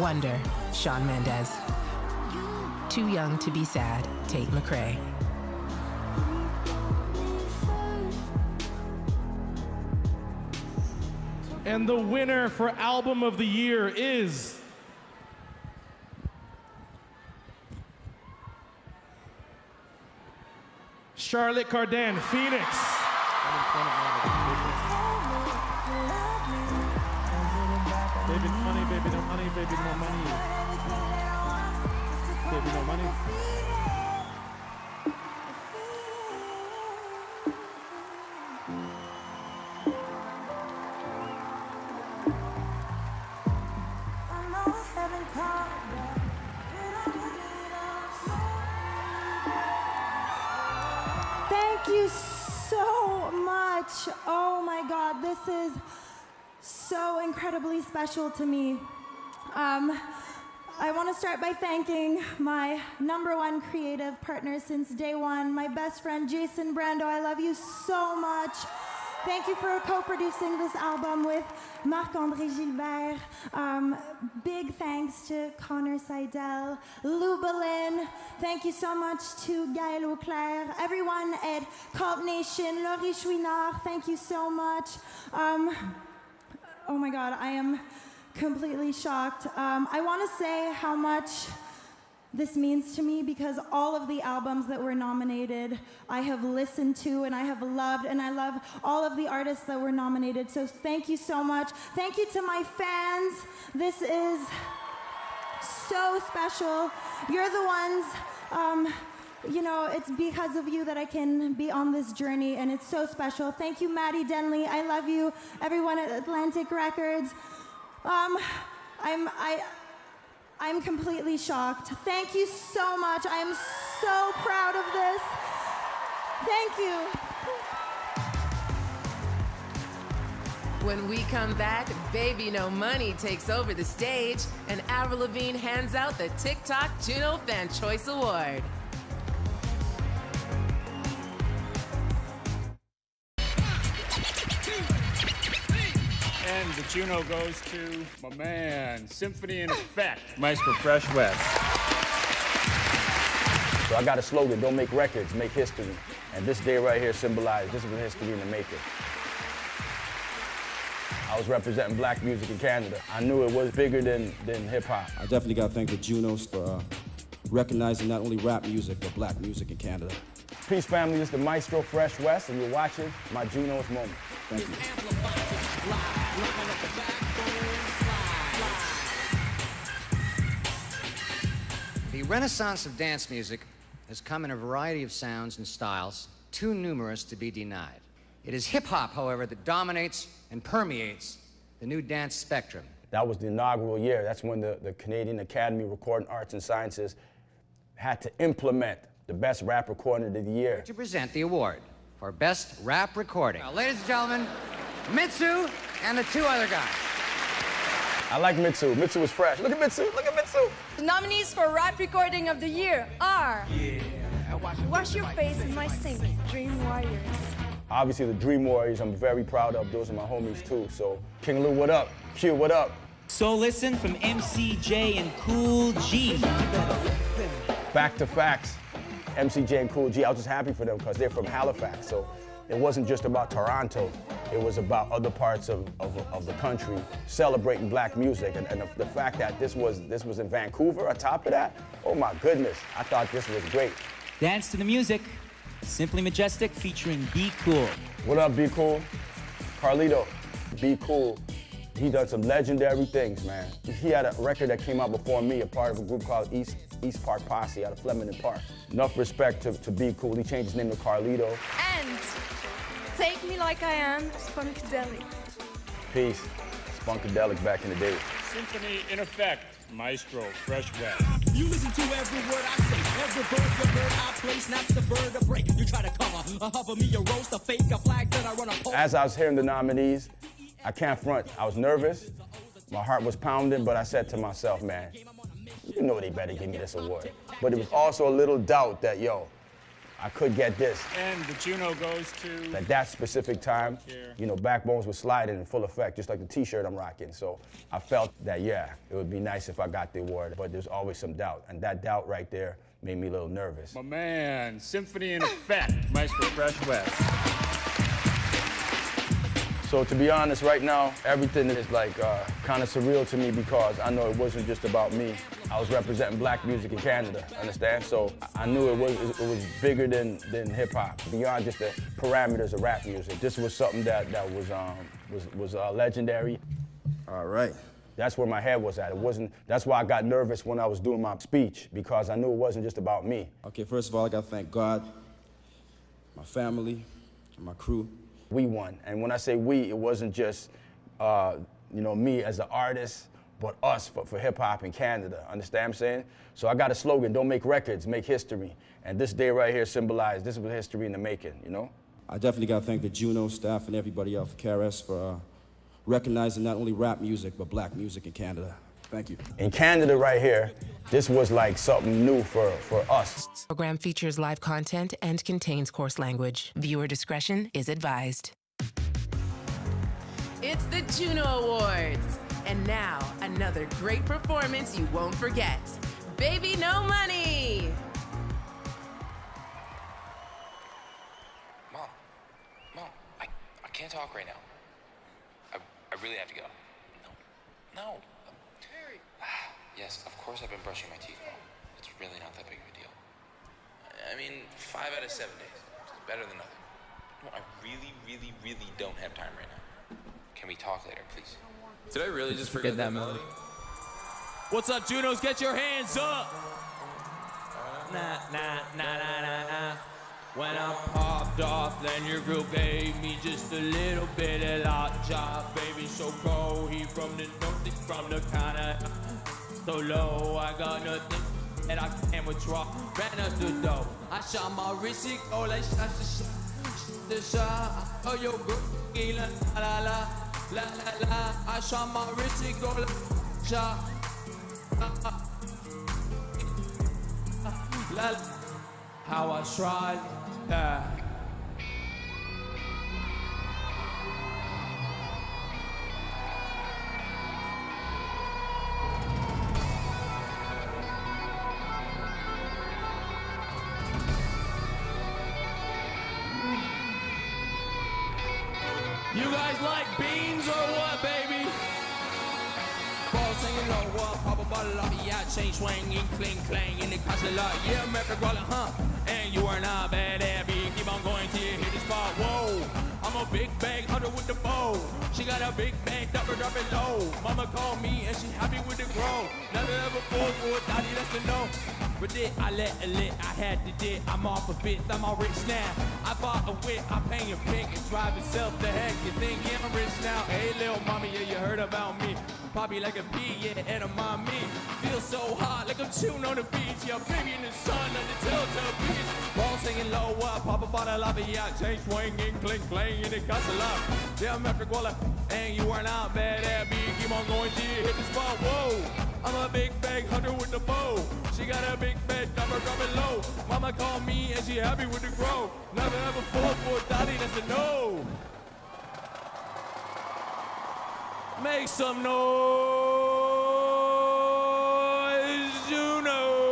Wonder, Shawn Mendes. Too Young to Be Sad, Tate McRae. And the winner for Album of the Year is... Charlotte Cardin, Phoenix. Baby, money, baby, no money, baby, no money. Baby, no money. Thank you so much. Oh my God, this is so incredibly special to me. I want to start by thanking my #1 creative partner since day one, my best friend Jason Brando. I love you so much. Thank you for co-producing this album with Marc-André Gilbert. Big thanks to Connor Seidel, Lou Berlin. Thank you so much to Gaël Auclair, everyone at Cult Nation, Laurie Chouinard, thank you so much. Oh my God, I am completely shocked. I want to say how much this means to me because all of the albums that were nominated I have listened to and I have loved, and I love all of the artists that were nominated. So thank you so much. Thank you to my fans. This is so special. You're the ones, you know, it's because of you that I can be on this journey, and it's so special. Thank you, Maddie Denley. I love you. Everyone at Atlantic Records. I'm completely shocked. Thank you so much. I am so proud of this. Thank you. When we come back, Baby No Money takes over the stage, and Avril Lavigne hands out the TikTok Juno Fan Choice Award. And the Juno goes to my man, Symphony in Effect, Maestro Fresh West. So I got a slogan, don't make records, make history. And this day right here symbolized, this is a history in the making. I was representing black music in Canada. I knew it was bigger than hip hop. I definitely got to thank the Junos for recognizing not only rap music, but black music in Canada. Peace, family, this is the Maestro Fresh West, and you're watching my Junos moment. Thank you. The renaissance of dance music has come in a variety of sounds and styles, too numerous to be denied. It is hip-hop, however, that dominates and permeates the new dance spectrum. That was the inaugural year. That's when the Canadian Academy of Recording Arts and Sciences had to implement the best rap recording of the year. To present the award for Best Rap Recording. Now, ladies and gentlemen, Mitsu and the two other guys. I like Mitsu. Mitsu was fresh. Look at Mitsu. Look at Mitsu. The nominees for Rap Recording of the Year are Wash Your Face in My Sink, Dream Warriors. Obviously, the Dream Warriors, I'm very proud of. Those are my homies, too. So, King Lou, what up? Q, what up? So Listen from MCJ and Cool G. Back to Facts, MCJ and Cool G. I was just happy for them because they're from Halifax. So it wasn't just about Toronto. It was about other parts of the country celebrating black music. And the fact that this was in Vancouver on top of that, oh my goodness, I thought this was great. Dance to the music. Simply Majestic featuring Be Cool. What up, Be Cool? Carlito, Be Cool. He done some legendary things, man. He had a record that came out before me, a part of a group called East Park Posse out of Flemington Park. Enough respect to Be Cool. He changed his name to Carlito. And Take Me Like I Am, Spunkadelic. Peace. Spunkadelic back in the day. Symphony in effect, Maestro, Fresh West. You listen to every word I say, every bird I place, not the bird to break. You try to cover, hover me, a roast, a fake, a flag that I run a poll. As I was hearing the nominees, I can't front. I was nervous. My heart was pounding, but I said to myself, man, you know they better give me this award. But it was also a little doubt that, yo, I could get this. And the Juno goes to... At that specific time, you know, Backbones was sliding in full effect, just like the t-shirt I'm rocking. So I felt that, yeah, it would be nice if I got the award, but there's always some doubt. And that doubt right there made me a little nervous. My man, Symphony in effect, Maestro, Fresh West. So to be honest, right now, everything is like kind of surreal to me because I know it wasn't just about me. I was representing black music in Canada, understand? So I knew it was bigger than hip hop, beyond just the parameters of rap music. This was something that was legendary. All right. That's where my head was at. It wasn't. That's why I got nervous when I was doing my speech because I knew it wasn't just about me. Okay, first of all, I gotta thank God, my family, and my crew. We won, and when I say we, it wasn't just you know, me as an artist, but us for hip hop in Canada. Understand what I'm saying? So I got a slogan: don't make records, make history. And this day right here symbolized this was history in the making. You know? I definitely gotta thank the Juno staff and everybody else, KRS, for recognizing not only rap music but black music in Canada. Thank you. In Canada right here, this was like something new for us. The program features live content and contains coarse language. Viewer discretion is advised. It's the Juno Awards. And now, another great performance you won't forget. Baby No Money. Mom, I can't talk right now. I really have to go. No. Yes, of course I've been brushing my teeth, Mom. It's really not that big of a deal. I mean, 5 out of 7 days. It's better than nothing. No, I really don't have time right now. Can we talk later, please? Did I really just forget that melody? What's up, Junos? Get your hands up! Nah. When I popped off, then your girl gave me just a little bit of lockjaw. Baby, so cold, he from the north, he from the kinda so low. I got nothing and I can't withdraw. Ran out the door. I shot my wrist, it go like the shot. Oh, yo, girl, la. I shot my wrist, it go like shot. How I tried that. You guys like beans or what, baby? Ball singing low, what, pop a bottle up, yeah, chain swinging, cling, clang, in the castle lot, yeah, America rolling, huh? And you are not bad, Abby, keep on going till you hit the spot, whoa. I'm a big bag hunter with the bow. She got a big bag, drop it low. Mama called me and she happy with the grow. Never ever fall for a daddy, that's the no. But then I let it lit, I had to did. I'm off a bit, I'm all rich now. I bought a whip, I paint a pink and drive itself the heck. You think yeah, I'm rich now? Hey, little mommy, yeah, you heard about me. Poppy like a pea, yeah, and a mommy. Feel so hot, like I'm chewing on the beach. Yeah, baby in the sun, on the telltale beach. know what? Pop a bottle of Haviah, chain swinging, clink, clang, in the castle up. Diametric walla, and you are not bad at me. Keep on going till you hit the spot. Whoa, I'm a big bag hunter with the bow. She got a big bed, number dropping low. Mama called me and she happy with the grow. Never ever fall for a daddy, that's a no. Make some noise, Juno.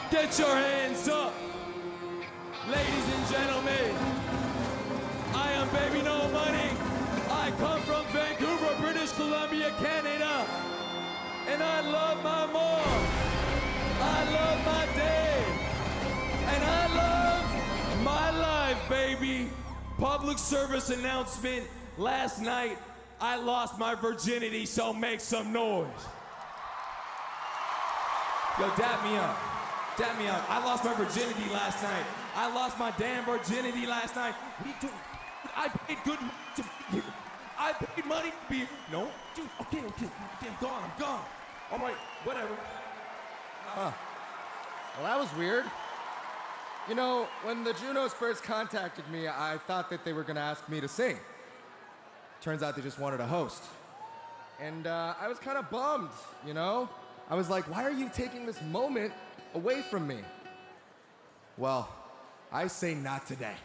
Get your hands up, ladies and gentlemen. I am Baby No Money. I come from Vancouver, British Columbia, Canada. And I love my mom. I love my dad. And I love my life, baby. Public service announcement. Last night, I lost my virginity, so make some noise. Yo, dap me up. Dap me up. I lost my virginity last night. I lost my damn virginity last night. I paid good money to be here. I paid money to be here. No? Dude, okay. I'm gone. All right, whatever. Huh. Well, that was weird. You know, when the Junos first contacted me, I thought that they were gonna ask me to sing. Turns out they just wanted a host. And I was kind of bummed, you know? I was like, why are you taking this moment away from me? Well, I say not today.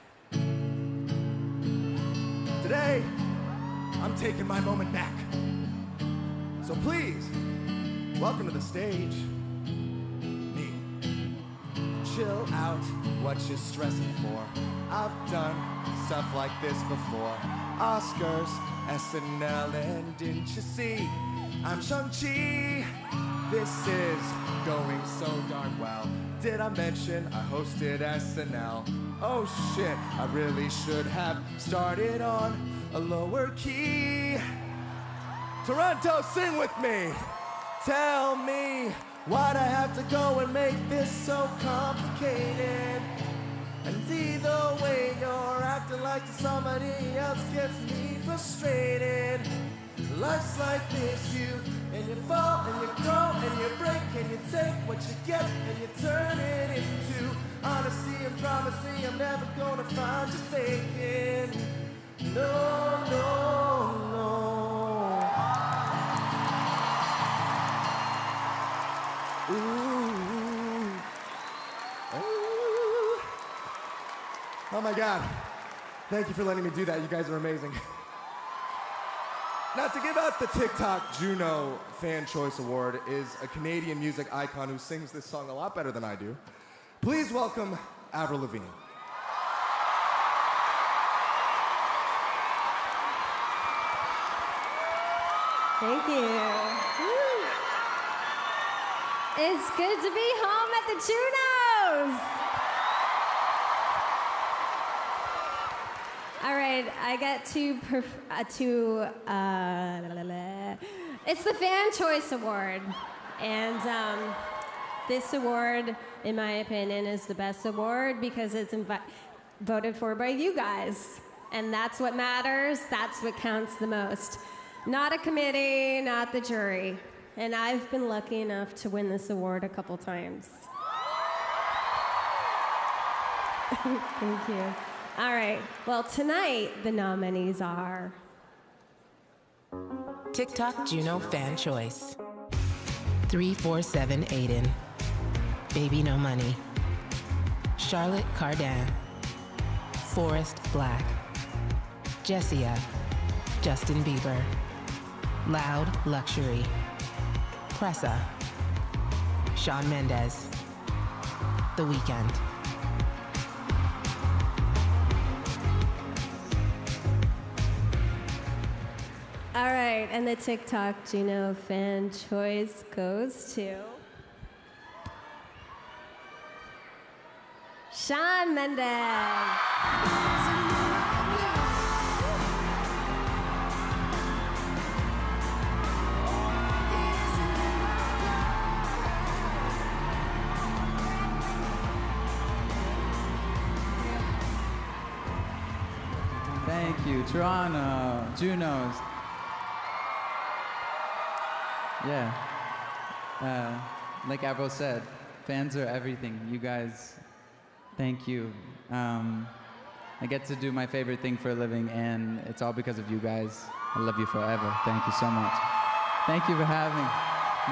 Today, I'm taking my moment back. So please, welcome to the stage. Me. Chill out, what you stressing for? I've done stuff like this before. Oscars, SNL, and didn't you see? I'm Shang-Chi. This is going so darn well. Did I mention I hosted SNL? Oh shit, I really should have started on a lower key. Toronto, sing with me. Tell me why'd I have to go and make this so complicated? And either way, you're acting like somebody else gets me frustrated. Life's like this, and you fall, and you grow, and you break, and you take what you get, and you turn it into honesty, and promise me I'm never gonna find you faking. No, no, no. Ooh. Ooh. Oh my God. Thank you for letting me do that. You guys are amazing. Now, to give out the TikTok Juno Fan Choice Award is a Canadian music icon who sings this song a lot better than I do. Please welcome Avril Lavigne. Thank you. Woo. It's good to be home at the Junos. All right, I get to it's the Fan Choice Award, and this award, in my opinion, is the best award because it's voted for by you guys, and that's what matters. That's what counts the most. Not a committee, not the jury, and I've been lucky enough to win this award a couple times. Thank you. All right, well, tonight the nominees are TikTok Juno Fan Choice, 347 Aiden, Baby No Money, Charlotte Cardin, Forrest Black, Jessia, Justin Bieber, Loud Luxury, Pressa, Shawn Mendes, The Weeknd. All right, and the TikTok Juno Fan Choice goes to Shawn Mendes. Thank you, Toronto, Junos. Yeah. like Avril said, fans are everything. You guys, thank you. I get to do my favorite thing for a living, and it's all because of you guys. I love you forever. Thank you so much. Thank you for having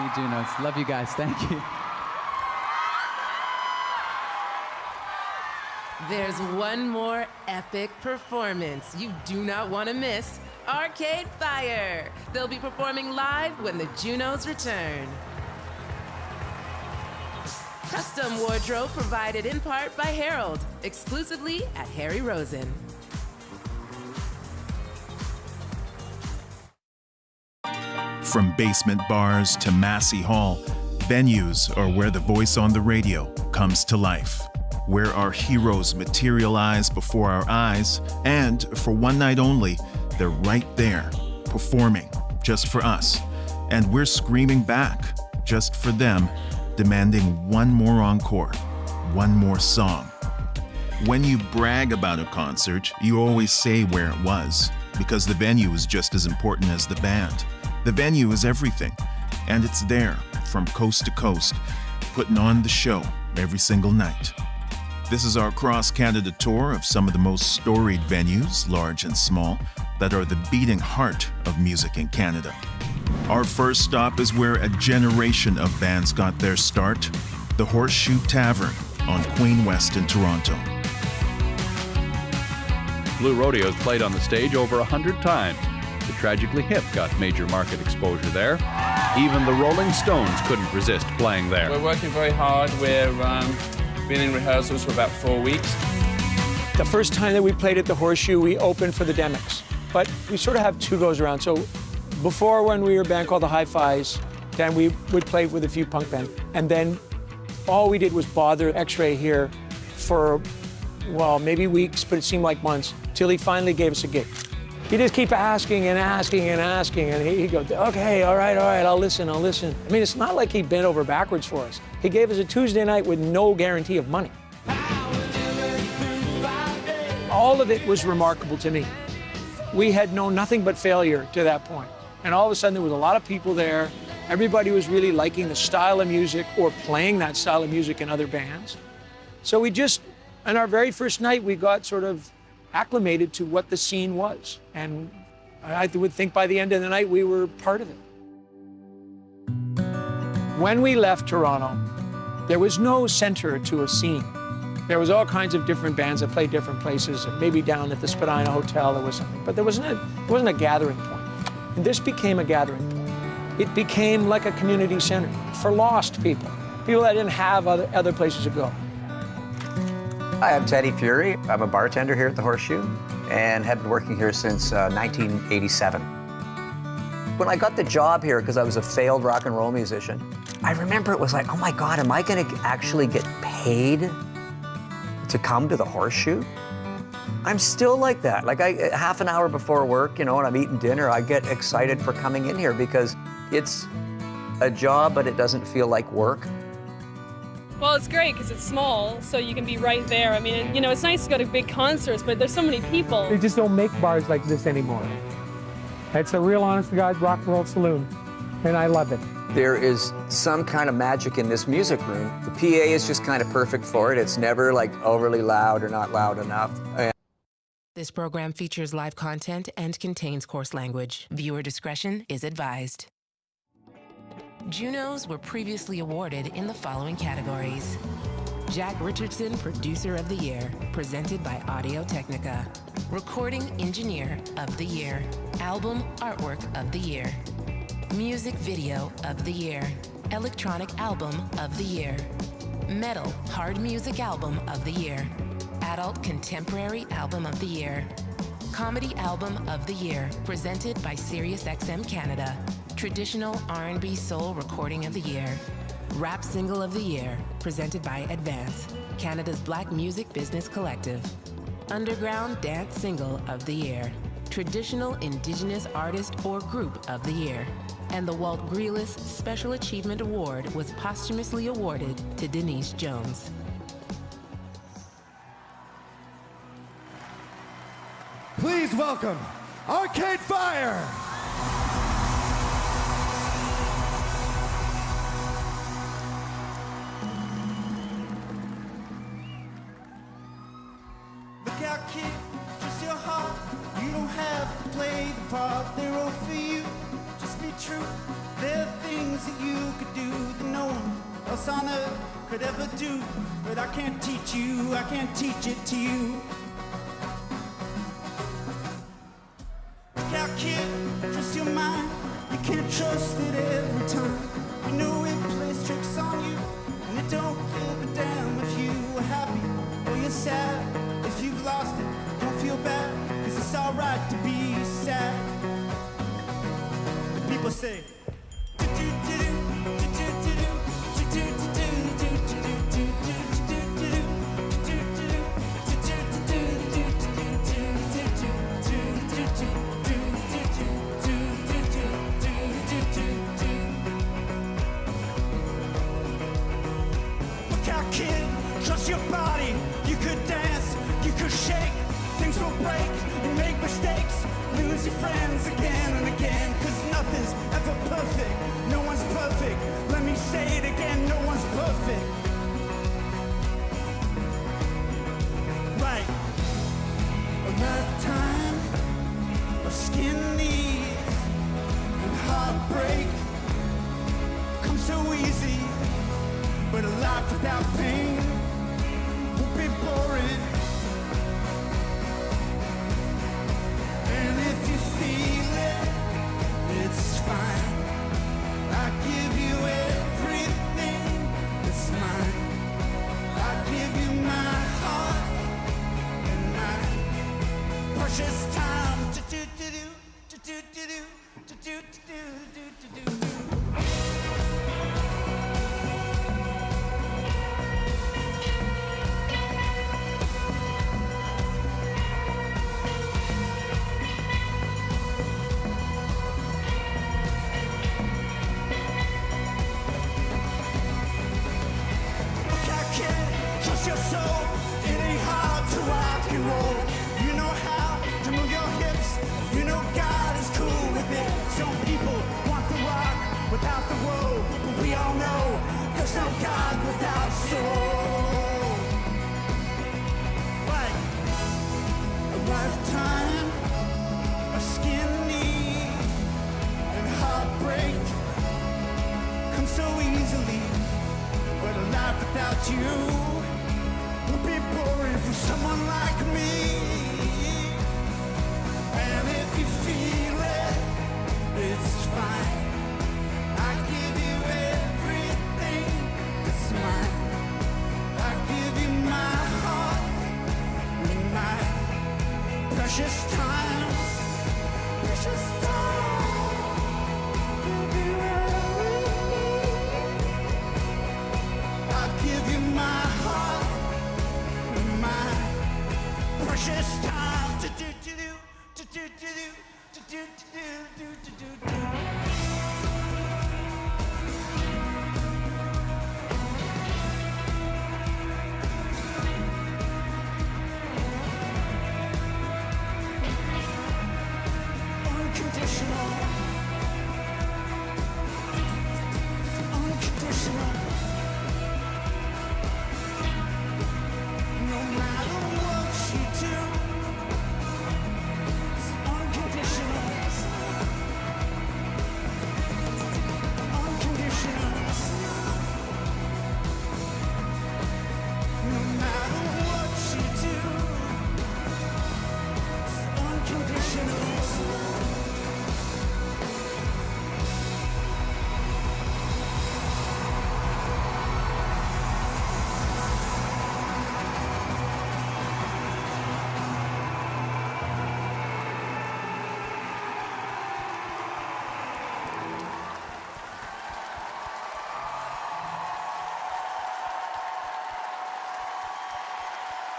me, Junos. Love you guys. Thank you. There's one more epic performance you do not want to miss. Arcade Fire. They'll be performing live when the Junos return. Custom wardrobe provided in part by Harold, exclusively at Harry Rosen. From basement bars to Massey Hall, venues are where the voice on the radio comes to life, where our heroes materialize before our eyes, and for one night only, they're right there, performing just for us. And we're screaming back just for them, demanding one more encore, one more song. When you brag about a concert, you always say where it was, because the venue is just as important as the band. The venue is everything, and it's there from coast to coast, putting on the show every single night. This is our cross-Canada tour of some of the most storied venues, large and small, that are the beating heart of music in Canada. Our first stop is where a generation of bands got their start, the Horseshoe Tavern on Queen West in Toronto. Blue Rodeo's played on the stage over 100 times. The Tragically Hip got major market exposure there. Even the Rolling Stones couldn't resist playing there. We're working very hard. We've been in rehearsals for about 4 weeks. The first time that we played at the Horseshoe, we opened for the Demics. But we sort of have two goes around. So before, when we were a band called the Hi-Fis, then we would play with a few punk bands. And then all we did was bother X-Ray here for, well, maybe weeks, but it seemed like months, till he finally gave us a gig. He just keep asking and asking and asking, and he'd go, okay, all right, I'll listen. I mean, it's not like he bent over backwards for us. He gave us a Tuesday night with no guarantee of money. All of it was remarkable to me. We had known nothing but failure to that point. And all of a sudden, there was a lot of people there. Everybody was really liking the style of music or playing that style of music in other bands. So we just, on our very first night, we got sort of acclimated to what the scene was. And I would think by the end of the night, we were part of it. When we left Toronto, there was no center to a scene. There was all kinds of different bands that played different places, maybe down at the Spadina Hotel there was something, but there wasn't a gathering point. And this became a gathering point. It became like a community center for lost people, people that didn't have other places to go. Hi, I'm Teddy Fury. I'm a bartender here at the Horseshoe and have been working here since 1987. When I got the job here, because I was a failed rock and roll musician, I remember it was like, oh my God, am I gonna actually get paid to come to the Horseshoe? I'm still like that. Like half an hour before work, you know, when I'm eating dinner, I get excited for coming in here because it's a job, but it doesn't feel like work. Well, it's great because it's small, so you can be right there. I mean, you know, it's nice to go to big concerts, but there's so many people. They just don't make bars like this anymore. It's a real honest-to-God rock and roll saloon, and I love it. There is some kind of magic in this music room. The PA is just kind of perfect for it. It's never like overly loud or not loud enough. This program features live content and contains coarse language. Viewer discretion is advised. Junos were previously awarded in the following categories. Jack Richardson, Producer of the Year, presented by Audio-Technica. Recording Engineer of the Year. Album Artwork of the Year. Music Video of the Year. Electronic Album of the Year. Metal Hard Music Album of the Year. Adult Contemporary Album of the Year. Comedy Album of the Year, presented by SiriusXM Canada. Traditional R&B Soul Recording of the Year. Rap Single of the Year, presented by Advance, Canada's Black Music Business Collective. Underground Dance Single of the Year. Traditional Indigenous Artist or Group of the Year. And the Walt Grealis Special Achievement Award was posthumously awarded to Denise Jones. Please welcome Arcade Fire! kid, trust your heart. You don't have to play the part. They're all for you. Just be true. There are things that you could do that no one else on earth could ever do. But I can't teach you. I can't teach it to you. Look out, kid. Trust your mind. You can't trust it every time. You know it plays tricks on you, and it don't give a damn if you are happy or you're sad. If you've lost it, don't feel bad, 'cause it's alright to be sad. The people say, kid, trust your body. You could dance, you could shake. Things will break, you make mistakes. Lose your friends again and again. 'Cause nothing's ever perfect. No one's perfect. Let me say it again, no one's perfect. Right. A lifetime of skin knees and heartbreak comes so easy. But a life without pain will be boring. And if you feel it, it's fine. I give you everything that's mine. I give you my heart and my precious time. Do-do-do-do, do-do-do-do, do-do-do-do, do-do-do. Your soul, it ain't hard to rock and roll. You know how to move your hips. You know God is cool with it. Some people want the rock without the roll, but we all know there's no God without soul. Right, a lifetime of skin knees and heartbreak comes so easily, but a life without you would be boring for someone like me. And if you feel it, it's fine. I give you everything that's mine. I give you my heart and my precious time. Precious time. Give you everything. I give you my heart. My precious time. Do-do-do-do, do-do-do-do, do-do-do-do, do-do-do-do. Unconditional. Unconditional. No matter what you do, it's unconditional. Unconditional. No matter what you do, it's unconditional.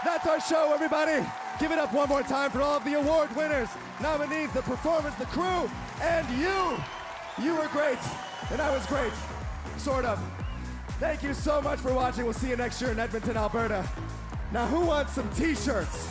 That's our show, everybody. Give it up one more time for all of the award winners, nominees, the performers, the crew, and you. You were great, and I was great, sort of. Thank you so much for watching. We'll see you next year in Edmonton, Alberta. Now, who wants some t-shirts?